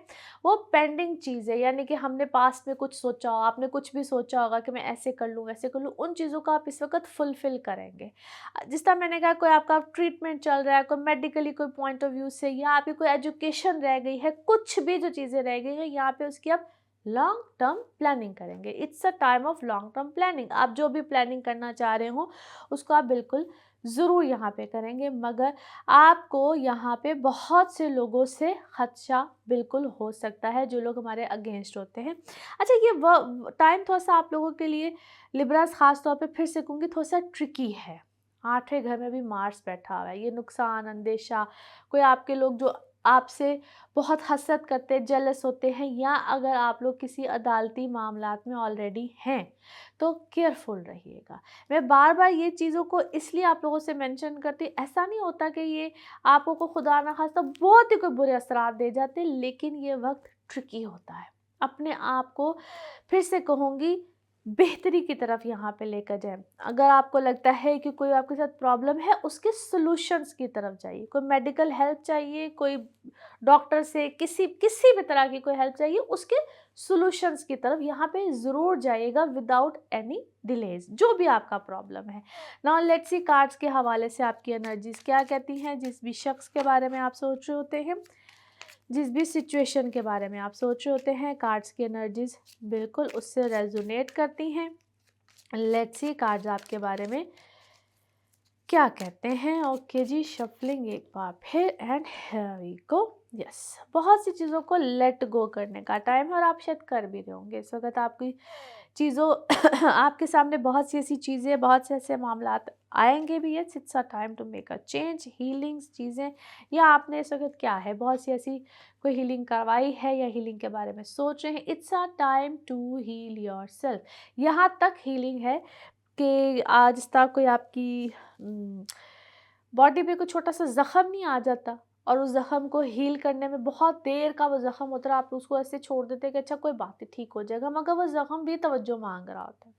वो पेंडिंग चीज़ है, यानी कि हमने पास्ट में कुछ सोचा हो, आपने कुछ भी सोचा होगा कि मैं ऐसे कर लूँ, वैसे कर लूँ, उन चीज़ों को आप इस वक्त फुलफ़िल करेंगे। जिस तरह मैंने कहा, कोई आपका ट्रीटमेंट चल रहा है, कोई मेडिकली कोई पॉइंट ऑफ व्यू से, या आपकी कोई एजुकेशन रह गई है, कुछ भी जो चीज़ें रह गई हैं, यहाँ पे उसकी आप लॉन्ग टर्म प्लानिंग करेंगे। It's a time of long term planning. आप जो भी प्लानिंग करना चाह रहे हो उसको आप बिल्कुल ज़रूर यहाँ पे करेंगे, मगर आपको यहाँ पे बहुत से लोगों से खदशा बिल्कुल हो सकता है, जो लोग हमारे अगेंस्ट होते हैं। अच्छा, ये टाइम थोड़ा सा आप लोगों के लिए लिब्रास ख़ास तौर पे, फिर से कहूँगी, थोड़ा सा ट्रिकी है। 8वें घर में भी मार्स बैठा हुआ है। ये नुकसान, अंदेशा, कोई आपके लोग जो आपसे बहुत हसद करते हैं, जेलस होते हैं, या अगर आप लोग किसी अदालती मामलात में ऑलरेडी हैं तो केयरफुल रहिएगा। मैं बार बार ये चीज़ों को इसलिए आप लोगों से मेंशन करती, ऐसा नहीं होता कि ये आपको को खुदा ना खास्ता बहुत ही कोई बुरे असरात दे जाते, लेकिन ये वक्त ट्रिकी होता है। अपने आप को फिर से कहूँगी बेहतरी की तरफ यहाँ पे लेकर जाएं। अगर आपको लगता है कि कोई आपके साथ प्रॉब्लम है, उसके सॉल्यूशंस की तरफ जाइए। कोई मेडिकल हेल्प चाहिए, कोई डॉक्टर से किसी किसी भी तरह की कोई हेल्प चाहिए, उसके सॉल्यूशंस की तरफ यहाँ पे ज़रूर जाइएगा विदाउट एनी डिलेज, जो भी आपका प्रॉब्लम है। नाउ लेट्स सी कार्ड्स के हवाले से आपकी एनर्जीज क्या कहती हैं। जिस भी शख्स के बारे में आप सोच रहे होते हैं, जिस भी सिचुएशन के बारे में आप सोच रहे होते हैं, कार्ड्स की एनर्जीज बिल्कुल उससे रेजोनेट करती हैं। लेट्स सी कार्ड्स आपके बारे में क्या कहते हैं। ओके जी, शफलिंग एक बार फिर and here we go. Yes, बहुत सी चीज़ों को लेट गो करने का टाइम है और आप शायद कर भी रहे होंगे इस वक्त। आपकी चीज़ों आपके सामने बहुत सी ऐसी चीज़ें, बहुत से ऐसे मामलात आएंगे भी। Yes, it's a time to make a change, healings चीज़ें, या आपने इस वक्त क्या है बहुत सी ऐसी कोई हीलिंग करवाई है या हीलिंग के बारे में सोच रहे हैं। It's a time to heal yourself. यहाँ तक हीलिंग है कि आज तक कोई आपकी बॉडी पे कोई छोटा सा ज़ख़म नहीं आ जाता और उस ज़ख़म को हील करने में बहुत देर का वो ज़ख़म होता है, आप उसको ऐसे छोड़ देते हैं कि अच्छा कोई बात नहीं ठीक हो जाएगा, मगर वो ज़ख़म भी तवज्जो मांग रहा होता है।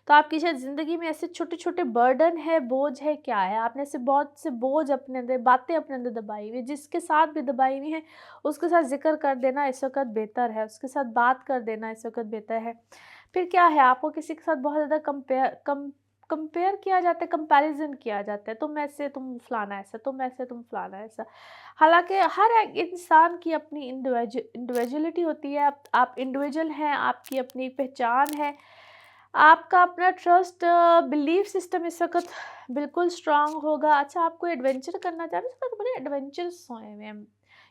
तो आपकी शायद ज़िंदगी में ऐसे छोटे छोटे बर्डन है, बोझ है, क्या है, आपने ऐसे बहुत से बोझ अपने अंदर, बातें अपने अंदर दबाई हुई, जिसके साथ भी दबाई हुई हैं उसके साथ जिक्र कर देना इस वक्त बेहतर है, उसके साथ बात कर देना इस वक्त बेहतर है। फिर क्या है, आपको किसी के साथ बहुत ज़्यादा कंपेयर किया जाता है, कंपैरिजन किया जाता है, तुम ऐसे तुम फलाना ऐसा, तुम ऐसे तुम फलाना ऐसा। हालांकि हर एक इंसान की अपनी इंडिविजुअलिटी होती है। आप इंडिविजुअल हैं, आपकी अपनी पहचान है, आपका अपना ट्रस्ट बिलीफ सिस्टम इस वक्त बिल्कुल स्ट्रांग होगा। अच्छा, आप कोई एडवेंचर करना चाह रहे हैं तो बड़े एडवेंचरस हुए हैं,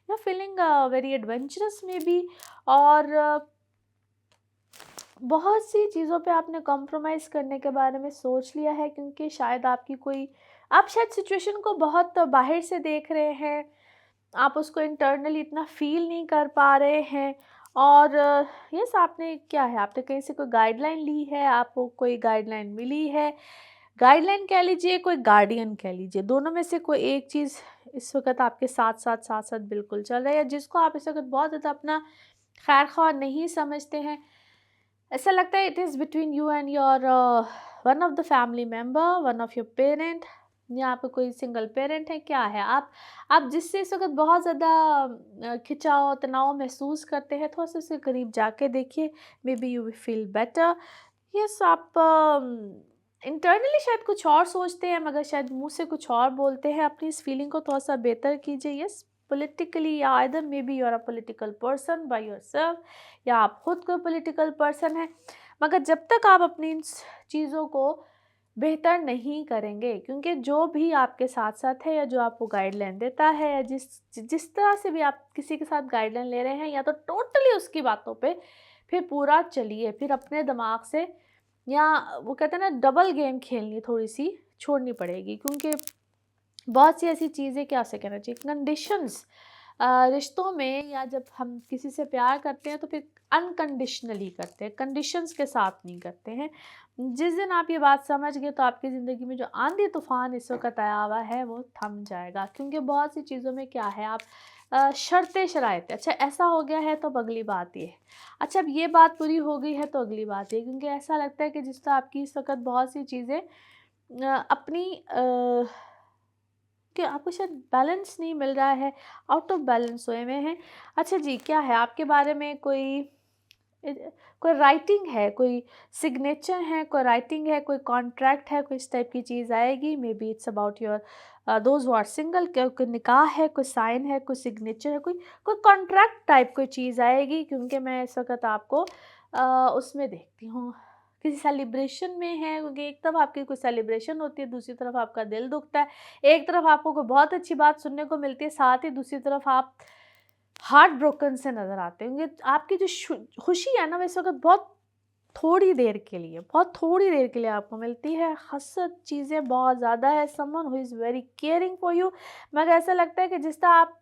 या फीलिंग वेरी एडवेंचरस में भी, और बहुत सी चीज़ों पे आपने कॉम्प्रोमाइज़ करने के बारे में सोच लिया है, क्योंकि शायद आपकी कोई, आप शायद सिचुएशन को बहुत बाहर से देख रहे हैं, आप उसको इंटरनली इतना फील नहीं कर पा रहे हैं। और यस, आपने क्या है, आपने कहीं से कोई गाइडलाइन ली है, आपको कोई गाइडलाइन मिली है, गाइडलाइन कह लीजिए, कोई गार्डियन कह लीजिए, दोनों में से कोई एक चीज़ इस वक्त आपके साथ साथ बिल्कुल चल रहा है, या जिसको आप इस वक्त बहुत ज़्यादा अपना खैर ख्वाह नहीं समझते हैं। ऐसा लगता है it is between you and your one of the family member, one of your parent, या आपको कोई सिंगल पेरेंट है, क्या है, आप जिससे इस वक्त बहुत ज़्यादा खिंचाव तनाव महसूस करते हैं, थोड़ा सा उसके करीब जाके देखिए, may be you will feel better. Yes, आप इंटरनली शायद कुछ और सोचते हैं, मगर शायद मुंह से कुछ और बोलते हैं। अपनी इस फीलिंग को थोड़ा सा बेहतर कीजिए। यस, पॉलिटिकली, या either maybe you are a political person by yourself, या आप खुद कोई पॉलिटिकल पर्सन है, मगर जब तक आप अपनी इन चीज़ों को बेहतर नहीं करेंगे, क्योंकि जो भी आपके साथ साथ है, या जो आपको गाइडलाइन देता है, या जिस जिस तरह से भी आप किसी के साथ गाइडलाइन ले रहे हैं, या तो टोटली उसकी बातों पे फिर पूरा चलिए, फिर अपने दिमाग से, या वो कहते हैं ना, डबल गेम खेलनी थोड़ी सी छोड़नी पड़ेगी, क्योंकि बहुत सी ऐसी चीज़ें, क्या से कहना चाहिए, कंडीशंस रिश्तों में, या जब हम किसी से प्यार करते हैं तो फिर अनकंडीशनली करते हैं, कंडीशंस के साथ नहीं करते हैं। जिस दिन आप ये बात समझ गए तो आपकी ज़िंदगी में जो आंधी तूफान इस वक्त आया हुआ है वो थम जाएगा, क्योंकि बहुत सी चीज़ों में क्या है, आप शर्तें शराइतें, अच्छा ऐसा हो गया है तो अब अगली बात ये है, अच्छा अब ये बात पूरी हो गई है तो अगली बात ये, क्योंकि ऐसा लगता है कि जिस तरह आपकी इस वक्त बहुत सी चीज़ें अपनी कि आपको शायद बैलेंस नहीं मिल रहा है, आउट ऑफ बैलेंस हुए में हैं। अच्छा जी, क्या है आपके बारे में कोई राइटिंग है, कोई सिग्नेचर है, कोई राइटिंग है, कोई कॉन्ट्रैक्ट है, कोई इस टाइप की चीज़ आएगी। Maybe it's about your those who are single, कोई निकाह है, कोई साइन है, कोई सिग्नेचर है, कोई कोई कॉन्ट्रैक्ट टाइप कोई चीज़ आएगी, क्योंकि मैं इस वक्त आपको उसमें देखती हूँ किसी सेलिब्रेशन में है, क्योंकि एक तरफ आपकी कोई सेलिब्रेशन होती है, दूसरी तरफ आपका दिल दुखता है, एक तरफ आपको कोई बहुत अच्छी बात सुनने को मिलती है, साथ ही दूसरी तरफ आप हार्ट ब्रोकन से नज़र आते हैं, क्योंकि आपकी जो खुशी है ना, वो इस वक्त बहुत थोड़ी देर के लिए, बहुत थोड़ी देर के लिए आपको मिलती है। हसद चीज़ें बहुत ज़्यादा है, someone who is very caring for you. मगर ऐसा लगता है कि जिस तरह आप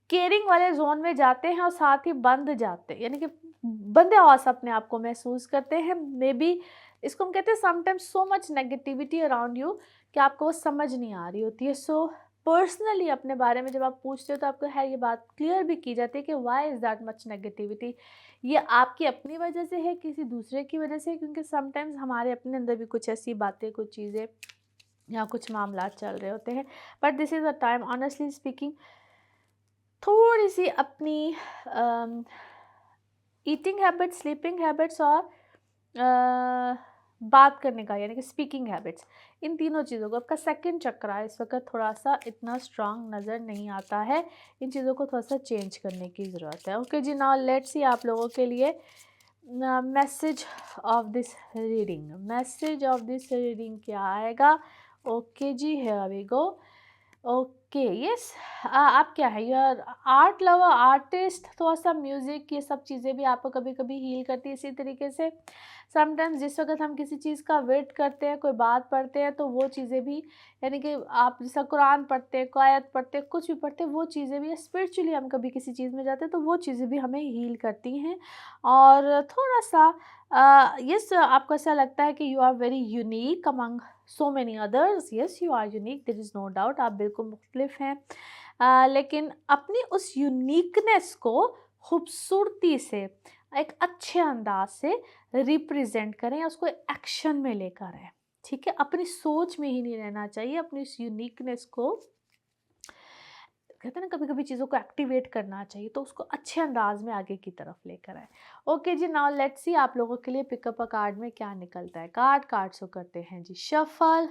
केयरिंग वाले जोन में जाते हैं और साथ ही बंद जाते हैं, यानी कि बंदे हौस अपने आप को महसूस करते हैं। मे बी इसको हम कहते हैं sometimes so much negativity around you कि आपको वो समझ नहीं आ रही होती है। सो पर्सनली अपने बारे में जब आप पूछते हो तो आपको है ये बात क्लियर भी की जाती है कि why is that much negativity. ये आपकी अपनी वजह से है, किसी दूसरे की वजह से? क्योंकि समटाइम्स हमारे अपने अंदर भी कुछ ऐसी बातें, कुछ चीज़ें या कुछ मामला चल रहे होते हैं। But this is a time honestly speaking थोड़ी सी अपनी ईटिंग हैबिट्स, स्लीपिंग हैबिट्स और बात करने का यानी कि स्पीकिंग हैबिट्स, इन तीनों चीज़ों को, आपका सेकंड चक्रा इस वक्त थोड़ा सा इतना स्ट्रांग नज़र नहीं आता है। इन चीज़ों को थोड़ा सा चेंज करने की ज़रूरत है। ओके जी, नाउ लेट्स सी आप लोगों के लिए message of this reading. Message of this reading क्या आएगा? ओके जी, here we go. Okay yes, आप क्या है, यूर आर्ट लवर, आर्टिस्ट, थोड़ा सा म्यूज़िक, ये सब चीज़ें भी आपको कभी कभी हील करती है। इसी तरीके से समटाइम्स जिस वक्त हम किसी चीज़ का वेट करते हैं, कोई बात पढ़ते हैं, तो वो चीज़ें भी, यानी कि आप जैसा कुरान पढ़ते हैं, आयत पढ़ते हैं, कुछ भी पढ़ते हैं, वो चीज़ें भी, स्पिरिचुअली हम कभी किसी चीज़ में जाते हैं तो वो चीज़ें भी हमें हील करती हैं। और थोड़ा सा यस, आपको ऐसा लगता है कि you are very unique among so many others. Yes, you are unique, there is no doubt, आप बिल्कुल मुख्तलिफ हैं। लेकिन अपनी उस यूनिकनेस को खूबसूरती से, एक अच्छे अंदाज से रिप्रेजेंट करें, उसको एक्शन में लेकर आएँ, ठीक है? अपनी सोच में ही नहीं रहना चाहिए, अपनी इस यूनिकनेस को, कहते हैं ना, कभी कभी चीज़ों को एक्टिवेट करना चाहिए, तो उसको अच्छे अंदाज में आगे की तरफ लेकर आए। ओके जी, नाउ लेट्स सी आप लोगों के लिए पिकअप अ कार्ड में क्या निकलता है। कार्ड्स को करते हैं जी शफल।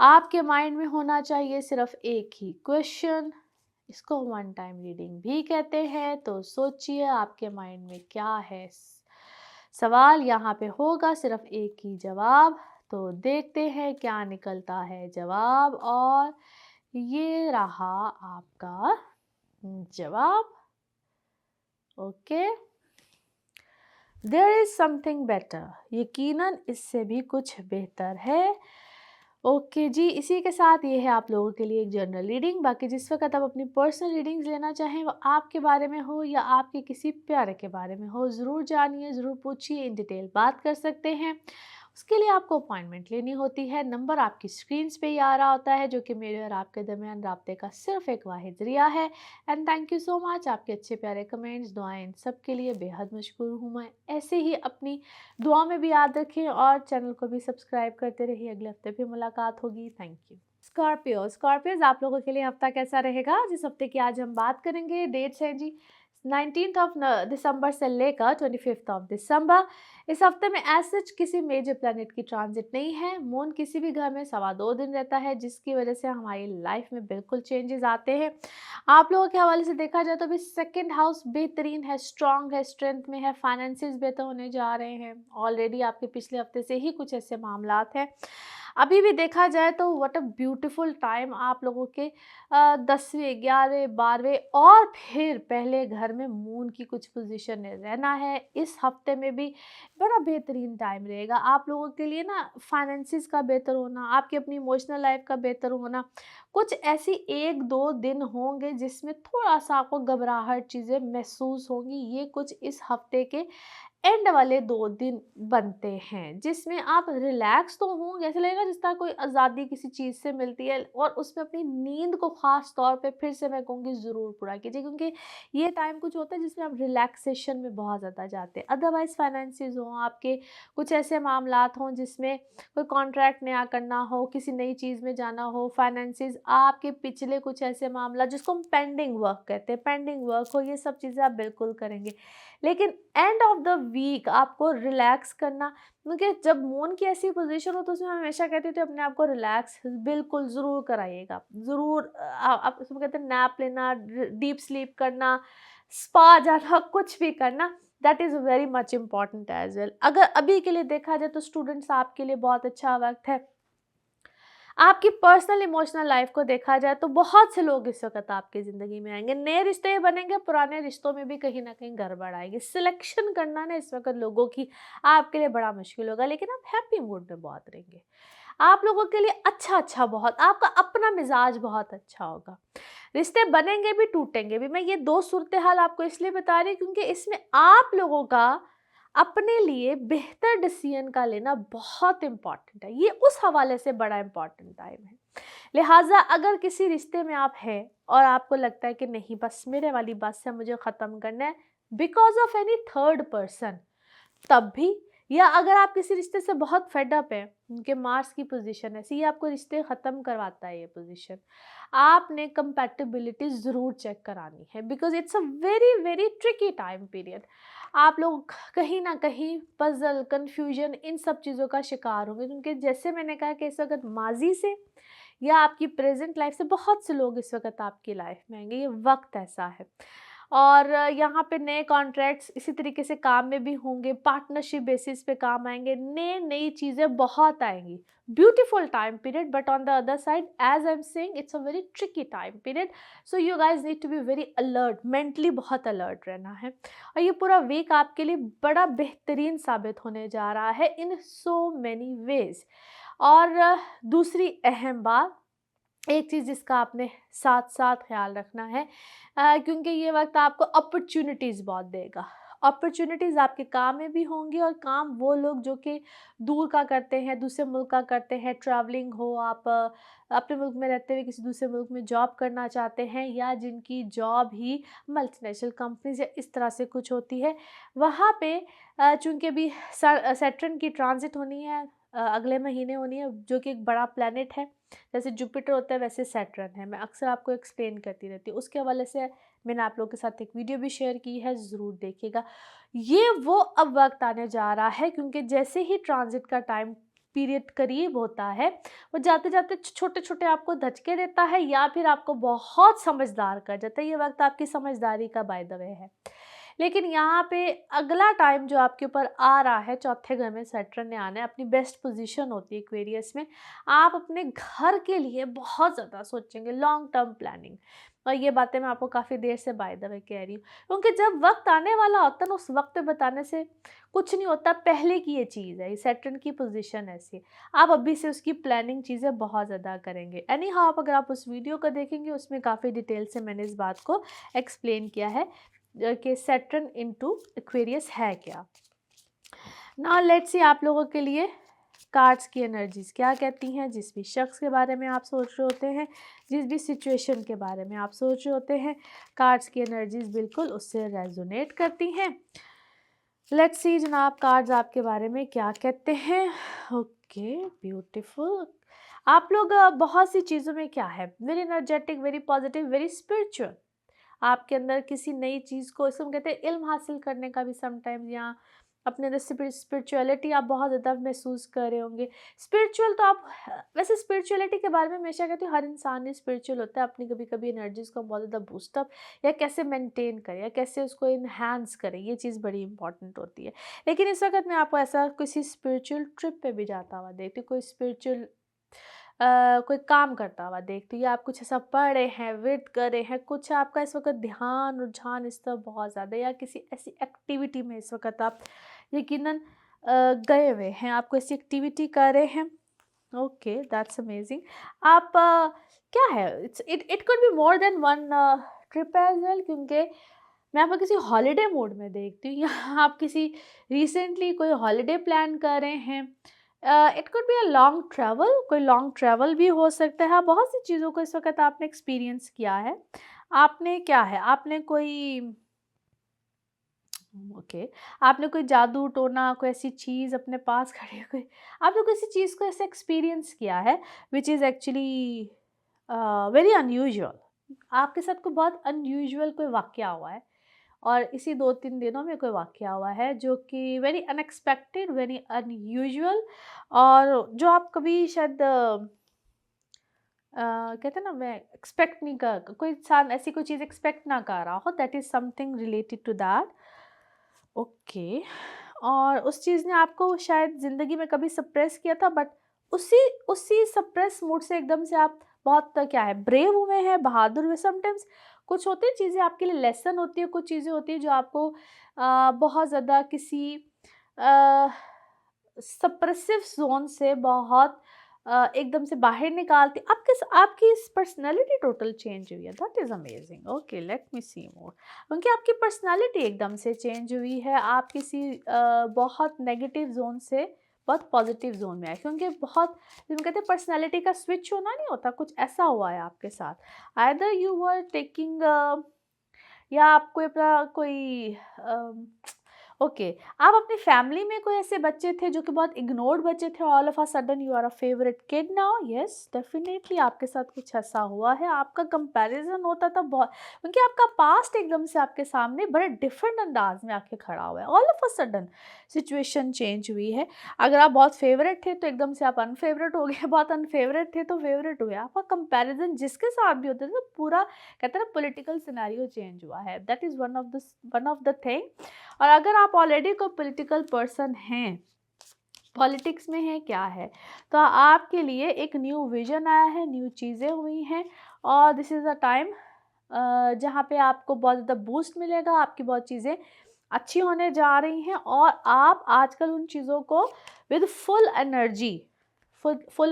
आपके माइंड में होना चाहिए सिर्फ एक ही क्वेश्चन, इसको वन टाइम रीडिंग भी कहते हैं। तो सोचिए आपके माइंड में क्या है सवाल, यहाँ पे होगा सिर्फ एक ही जवाब। तो देखते हैं क्या निकलता है जवाब, और ये रहा आपका जवाब। Okay, there is something better, यकीनन इससे भी कुछ बेहतर है। ओके जी, इसी के साथ ये है आप लोगों के लिए एक जनरल रीडिंग। बाकी जिस वक्त आप अपनी पर्सनल रीडिंग्स लेना चाहें, वो आपके बारे में हो या आपके किसी प्यारे के बारे में हो, ज़रूर जानिए, ज़रूर पूछिए, इन डिटेल बात कर सकते हैं। उसके लिए आपको अपॉइंटमेंट लेनी होती है। नंबर आपकी स्क्रीन्स पे ही आ रहा होता है, जो कि मेरे और आपके दरमियान राब्ते का सिर्फ एक वाहिद ज़रिया है। And thank you so much, आपके अच्छे प्यारे कमेंट्स, दुआएं, इन सब के लिए बेहद मशकूर हूँ मैं। ऐसे ही अपनी दुआ में भी याद रखें और चैनल को भी सब्सक्राइब करते रहिए। अगले हफ्ते भी मुलाकात होगी। Thank you. स्कॉर्पियोज, आप लोगों के लिए हफ्ता कैसा रहेगा? जिस हफ्ते की आज हम बात करेंगे, डेट्स हैं जी 19th ऑफ दिसंबर से लेकर 25th ऑफ दिसंबर। इस हफ्ते में एज सच किसी मेजर प्लैनेट की ट्रांजिट नहीं है। मून किसी भी घर में 2.25 दिन रहता है, जिसकी वजह से हमारी लाइफ में बिल्कुल चेंजेस आते हैं। आप लोगों के हवाले से देखा जाए तो अभी सेकंड हाउस बेहतरीन है, स्ट्रांग है, स्ट्रेंथ में है, फाइनेंसिस बेहतर होने जा रहे हैं। ऑलरेडी आपके पिछले हफ्ते से ही कुछ ऐसे मामलात हैं। अभी भी देखा जाए तो व्हाट अ ब्यूटीफुल टाइम आप लोगों के 10वें, 11वें, 12वें और फिर पहले घर में मून की कुछ पोजीशन में रहना है। इस हफ्ते में भी बड़ा बेहतरीन टाइम रहेगा आप लोगों के लिए ना। फाइनेंसिस का बेहतर होना, आपकी अपनी इमोशनल लाइफ का बेहतर होना, कुछ ऐसी 1-2 दिन होंगे जिसमें थोड़ा सा आपको घबराहट चीज़ें महसूस होंगी। ये कुछ इस हफ्ते के एंड वाले 2 दिन बनते हैं, जिसमें आप रिलैक्स तो होंगे, ऐसा लगेगा जिस तरह कोई आज़ादी किसी चीज़ से मिलती है। और उसमें अपनी नींद को ख़ास तौर पे फिर से मैं कहूँगी ज़रूर पूरा कीजिए, क्योंकि ये टाइम कुछ होता है जिसमें आप रिलैक्सेशन में बहुत ज़्यादा जाते हैं। अदरवाइज़ फाइनेंसिस हों आपके, कुछ ऐसे मामलात हों जिसमें कोई कॉन्ट्रैक्ट नया करना हो, किसी नई चीज़ में जाना हो, फाइनेंसिस आपके पिछले कुछ ऐसे मामला जिसको हम पेंडिंग वर्क कहते हैं, पेंडिंग वर्क हो, ये सब चीज़ें आप बिल्कुल करेंगे। लेकिन एंड ऑफ द वीक आपको रिलैक्स करना, क्योंकि जब मून की ऐसी पोजीशन हो तो उसमें हम हमेशा कहते थे अपने आप को रिलैक्स बिल्कुल ज़रूर कराइएगा। ज़रूर आप उसमें कहते हैं नैप लेना, डीप स्लीप करना, स्पा जाना, कुछ भी करना, that is very much important as well. अगर अभी के लिए देखा जाए तो स्टूडेंट्स आपके लिए बहुत अच्छा वक्त है। आपकी पर्सनल इमोशनल लाइफ को देखा जाए तो बहुत से लोग इस वक्त आपकी ज़िंदगी में आएंगे, नए रिश्ते बनेंगे, पुराने रिश्तों में भी कहीं ना कहीं गड़बड़ आएगी। सिलेक्शन करना ना इस वक्त लोगों की आपके लिए बड़ा मुश्किल होगा, लेकिन आप हैप्पी मूड में बहुत रहेंगे। आप लोगों के लिए अच्छा अच्छा बहुत, आपका अपना मिजाज बहुत अच्छा होगा। रिश्ते बनेंगे भी टूटेंगे भी। मैं ये दो सूरत हाल आपको इसलिए बता रही हूँ क्योंकि इसमें आप लोगों का अपने लिए बेहतर डिसीजन का लेना बहुत इंपॉर्टेंट है। ये उस हवाले से बड़ा इंपॉर्टेंट टाइम है। लिहाजा अगर किसी रिश्ते में आप हैं और आपको लगता है कि नहीं बस मेरे वाली बात से मुझे ख़त्म करना है because of any third person, तब भी, या अगर आप किसी रिश्ते से बहुत फेड अप है, उनके मार्क्स की पोजीशन ऐसी, ये आपको रिश्ते ख़त्म करवाता है ये पोजीशन, आपने कंपैटिबिलिटी ज़रूर चेक करानी है because it's a very very tricky time period. आप लोग कहीं ना कहीं पजल, कन्फ्यूजन, इन सब चीज़ों का शिकार होंगे क्योंकि जैसे मैंने कहा कि इस वक्त माजी से या आपकी प्रेजेंट लाइफ से बहुत से लोग इस वक्त आपकी लाइफ में आएंगे। ये वक्त ऐसा है। और यहाँ पे नए कॉन्ट्रैक्ट्स इसी तरीके से काम में भी होंगे, पार्टनरशिप बेसिस पे काम आएंगे, नई नई चीज़ें बहुत आएंगी। Beautiful time period, but on the other side as I am saying it's a very tricky time period. So you guys need to be very alert, mentally बहुत अलर्ट रहना है। और ये पूरा वीक आपके लिए बड़ा बेहतरीन साबित होने जा रहा है इन सो मैनी वेज। और दूसरी अहम बात, एक चीज़ जिसका आपने साथ साथ ख्याल रखना है, क्योंकि ये वक्त आपको अपॉर्चुनिटीज़ बहुत देगा। अपॉर्चुनिटीज़ आपके काम में भी होंगी, और काम वो लोग जो कि दूर का करते हैं, दूसरे मुल्क का करते हैं, ट्रैवलिंग हो, आप अपने मुल्क में रहते हुए किसी दूसरे मुल्क में जॉब करना चाहते हैं, या जिनकी जॉब ही मल्टीनेशनल कंपनीज या इस तरह से कुछ होती है, वहाँ पे चूँकि अभी सैटर्न की ट्रांजिट होनी है, अगले महीने होनी है, जो कि एक बड़ा प्लैनेट है। जैसे जुपिटर होता है वैसे सैटर्न है, मैं अक्सर आपको एक्सप्लेन करती रहती हूँ। उसके हवाले से मैंने आप लोगों के साथ एक वीडियो भी शेयर की है, ज़रूर देखिएगा। ये वो अब वक्त आने जा रहा है क्योंकि जैसे ही ट्रांजिट का टाइम पीरियड करीब होता है, वो जाते जाते छोटे छोटे आपको धचके देता है या फिर आपको बहुत समझदार कर जाता है। ये वक्त आपकी समझदारी का बाय द वे है। लेकिन यहाँ पे अगला टाइम जो आपके ऊपर आ रहा है, चौथे घर में सैटर्न ने आना है, अपनी बेस्ट पोजीशन होती है एक्वेरियस में। आप अपने घर के लिए बहुत ज़्यादा सोचेंगे, लॉन्ग टर्म प्लानिंग। और ये बातें मैं आपको काफ़ी देर से बाय द वे कह रही हूँ क्योंकि जब वक्त आने वाला होता है ना, उस वक्त पे बताने से कुछ नहीं होता, पहले की ये चीज़ है, ये सैटर्न की पोजीशन ऐसी है। आप अभी से उसकी प्लानिंग चीज़ें बहुत ज़्यादा करेंगे। एनी हाउ, अगर आप उस वीडियो को देखेंगे उसमें काफ़ी डिटेल से मैंने इस बात को एक्सप्लेन किया है कि सैटर्न इनटू एक्वेरियस है क्या। नाउ लेट्स सी आप लोगों के लिए कार्ड्स की एनर्जीज क्या कहती हैं। जिस भी शख्स के बारे में आप सोच रहे होते हैं, जिस भी सिचुएशन के बारे में आप सोच रहे होते हैं, कार्ड्स की एनर्जीज बिल्कुल उससे रेजोनेट करती हैं। लेट्स सी जनाब, कार्ड्स आपके बारे में क्या कहते हैं। Okay, beautiful. आप लोग बहुत सी चीज़ों में क्या है, very energetic, very positive, very spiritual. आपके अंदर किसी नई चीज़ को, इसको हम कहते हैं इल्म हासिल करने का भी समटाइम्स, या अपने अंदर स्पिरिचुअलिटी आप बहुत ज़्यादा महसूस कर रहे होंगे। स्पिरिचुअल तो आप, वैसे स्पिरिचुअलिटी के बारे में हमेशा कहती हूँ हर इंसान ही स्पिरिचुअल होता है। अपनी कभी कभी एनर्जीज को बहुत ज़्यादा बूस्टअप या कैसे मेंटेन करें या कैसे उसको इन्हांस करें, ये चीज़ बड़ी इंपॉर्टेंट होती है। लेकिन इस वक्त मैं आपको ऐसा किसी स्पिरिचुअल ट्रिप पे भी जाता हुआ देखती हूँ, कोई स्पिरिचुअल कोई काम करता हुआ देखती हूँ, या आप कुछ ऐसा पढ़ रहे हैं, विर्द कर रहे हैं, कुछ आपका इस वक्त ध्यान रुझान इस तरफ बहुत ज़्यादा, या किसी ऐसी एक्टिविटी में इस वक्त आप यकीनन गए हुए हैं, आप कोई ऐसी एक्टिविटी कर रहे हैं। Okay, that's amazing. आप क्या है, it could be more than one trip as well, क्योंकि मैं आपको किसी हॉलीडे मोड में देखती हूँ, या आप किसी रिसेंटली कोई हॉलीडे प्लान कर रहे हैं। It could be a long travel, कोई लॉन्ग ट्रैवल भी हो सकता है। बहुत सी चीज़ों को इस वक्त आपने एक्सपीरियंस किया है। आपने क्या है, आपने कोई ओके, आपने कोई जादू टोना, कोई ऐसी चीज़ अपने पास खड़ी, कोई आपने किसी चीज़ को ऐसे एक्सपीरियंस किया है which is actually very unusual. आपके साथ कोई बहुत अनयूजुअल कोई वाक़या हुआ है, और इसी 2-3 दिनों में कोई वाक़या हुआ है जो कि वेरी अनएक्सपेक्टेड, वेरी अनयूजुअल, और जो आप कभी शायद कहते हैं ना, मैं एक्सपेक्ट नहीं कर, कोई इंसान ऐसी कोई चीज़ एक्सपेक्ट ना कर रहा हो, that is something related to that. Okay, और उस चीज़ ने आपको शायद ज़िंदगी में कभी सप्रेस किया था, बट उसी उसी सप्रेस मूड से एकदम से आप बहुत क्या है ब्रेव हुए हैं, बहादुर हुए। समटाइम्स कुछ होती है चीज़ें आपके लिए लेसन होती है, कुछ चीज़ें होती है जो आपको बहुत ज़्यादा किसी सप्रेसिव ज़ोन से बहुत एकदम से बाहर निकालती। आपकी इस पर्सनैलिटी टोटल चेंज हुई है। That is amazing. Okay, let me see more. क्योंकि आपकी पर्सनैलिटी एकदम से चेंज हुई है। आप किसी बहुत नेगेटिव ज़ोन से बहुत पॉजिटिव ज़ोन में आए, क्योंकि बहुत जिसे कहते हैं पर्सनैलिटी का स्विच होना नहीं होता, कुछ ऐसा हुआ है आपके साथ। आइदर यू वर टेकिंग या आपको अपना कोई ओके, आप अपनी फैमिली में कोई ऐसे बच्चे थे जो कि बहुत इग्नोर्ड बच्चे थे, all of a sudden you are a favourite kid now. Yes, definitely आपके साथ कुछ ऐसा हुआ है। आपका कंपैरिजन होता था बहुत, क्योंकि आपका पास्ट एकदम से आपके सामने बड़े डिफरेंट अंदाज में आके खड़ा हुआ है। All of a sudden situation change हुई है। अगर आप बहुत फेवरेट थे तो एकदम से आप अनफेवरेट हो गए, बहुत अनफेवरेट थे तो फेवरेट हुए। आपका कंपैरिजन जिसके साथ भी होता था पूरा कहते हैं ना पॉलिटिकल सिनेरियो चेंज हुआ है। That is one of the thing. और अगर आप ऑलरेडी कोई पॉलिटिकल पर्सन हैं, पॉलिटिक्स में है क्या है, तो आपके लिए एक न्यू विजन आया है, न्यू चीज़ें हुई हैं, और दिस इज़ अ टाइम जहाँ पे आपको बहुत ज़्यादा बूस्ट मिलेगा। आपकी बहुत चीज़ें अच्छी होने जा रही हैं और आप आजकल उन चीज़ों को विद फुल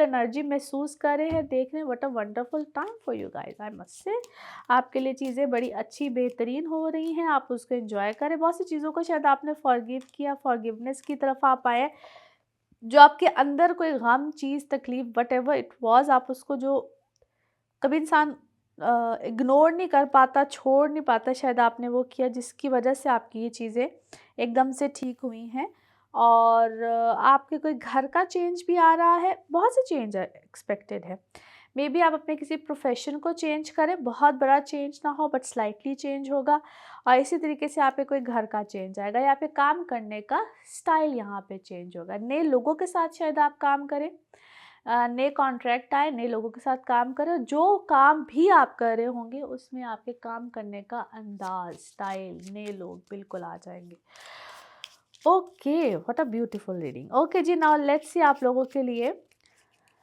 एनर्जी महसूस कर रहे हैं, देख रहे हैं। What a wonderful time for you guys, I must से। आपके लिए चीज़ें बड़ी अच्छी बेहतरीन हो रही हैं, आप उसको एंजॉय करें। बहुत सी चीज़ों को शायद आपने फॉरगिव किया, फॉरगिवनेस की तरफ आप आए। जो आपके अंदर कोई गम, चीज़, तकलीफ, वट एवर इट वॉज, आप उसको जो कभी इंसान इग्नोर नहीं कर पाता, छोड़ नहीं पाता, शायद आपने वो किया, जिसकी वजह से आपकी ये चीज़ें एकदम से ठीक हुई हैं। और आपके कोई घर का चेंज भी आ रहा है, बहुत से चेंज एक्सपेक्टेड है। मे बी आप अपने किसी प्रोफेशन को चेंज करें, बहुत बड़ा चेंज ना हो बट स्लाइटली चेंज होगा। और इसी तरीके से यहाँ पे कोई घर का चेंज आएगा, यहाँ पे काम करने का स्टाइल यहाँ पे चेंज होगा। नए लोगों के साथ शायद आप काम करें, नए कॉन्ट्रैक्ट आए, नए लोगों के साथ काम करें। जो काम भी आप कर रहे होंगे उसमें आपके काम करने का अंदाज, स्टाइल, नए लोग बिल्कुल आ जाएंगे। Okay, what a beautiful reading. Okay जी, नाउ लेट्स सी आप लोगों के लिए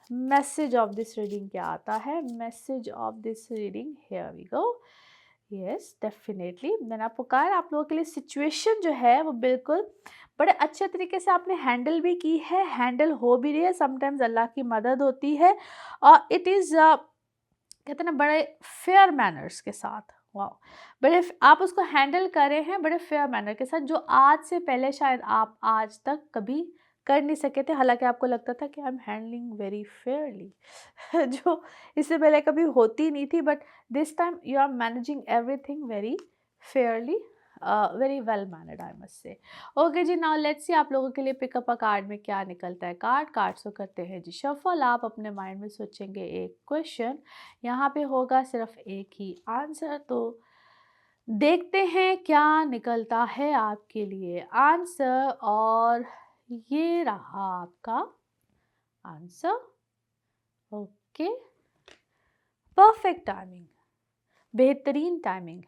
मैसेज ऑफ दिस रीडिंग क्या आता है। Message of this reading, here we go. Yes, definitely मैंने आपको कहा है, आप लोगों के लिए सिचुएशन जो है वो बिल्कुल बड़े अच्छे तरीके से आपने हैंडल भी की है, हैंडल हो भी रही है। समटाइम्स अल्लाह की मदद होती है और इट इज़ कहते हैं ना बड़े फेयर मैनर्स के साथ। वाह, आप उसको हैंडल कर रहे हैं बड़े फेयर मैनर के साथ, जो आज से पहले शायद आप आज तक कभी कर नहीं सके थे। हालांकि आपको लगता था कि I am handling very fairly जो इससे पहले कभी होती नहीं थी, but this time you are managing everything very fairly, very well mannered, I must say. Okay जी, नाउ लेट्स सी आप लोगों के लिए पिकअप अ कार्ड में क्या निकलता है। कार्ड्स को करते हैं जी शफल। आप अपने माइंड में सोचेंगे एक क्वेश्चन, यहाँ पे होगा सिर्फ एक ही आंसर, तो देखते हैं क्या निकलता है आपके लिए आंसर। और ये रहा आपका आंसर। ओके, परफेक्ट टाइमिंग, बेहतरीन टाइमिंग।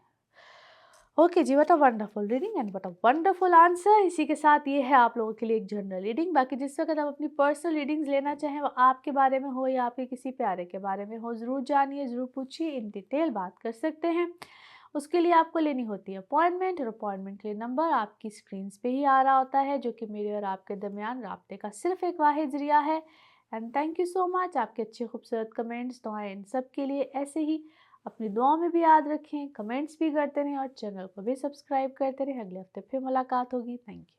ओके जी, what a wonderful reading and what a wonderful answer. इसी के साथ ये है आप लोगों के लिए एक जनरल रीडिंग। बाकी जिस वक्त आप अपनी पर्सनल रीडिंग्स लेना चाहें, वो आपके बारे में हो या आपके किसी प्यारे के बारे में हो, ज़रूर जानिए, ज़रूर पूछिए, इन डिटेल बात कर सकते हैं। उसके लिए आपको लेनी होती है अपॉइंटमेंट, और अपॉइंटमेंट के लिए नंबर आपकी स्क्रीन पे ही आ रहा होता है, जो कि मेरे और आपके दरमियान राब्ते का सिर्फ एक वाहिद ज़रिया है। And thank you so much, आपके अच्छे खूबसूरत कमेंट्स, दुआएं, इन सब के लिए। ऐसे ही अपनी दुआओं में भी याद रखें, कमेंट्स भी करते रहें और चैनल को भी सब्सक्राइब करते रहें। अगले हफ्ते फिर मुलाकात होगी। Thank you.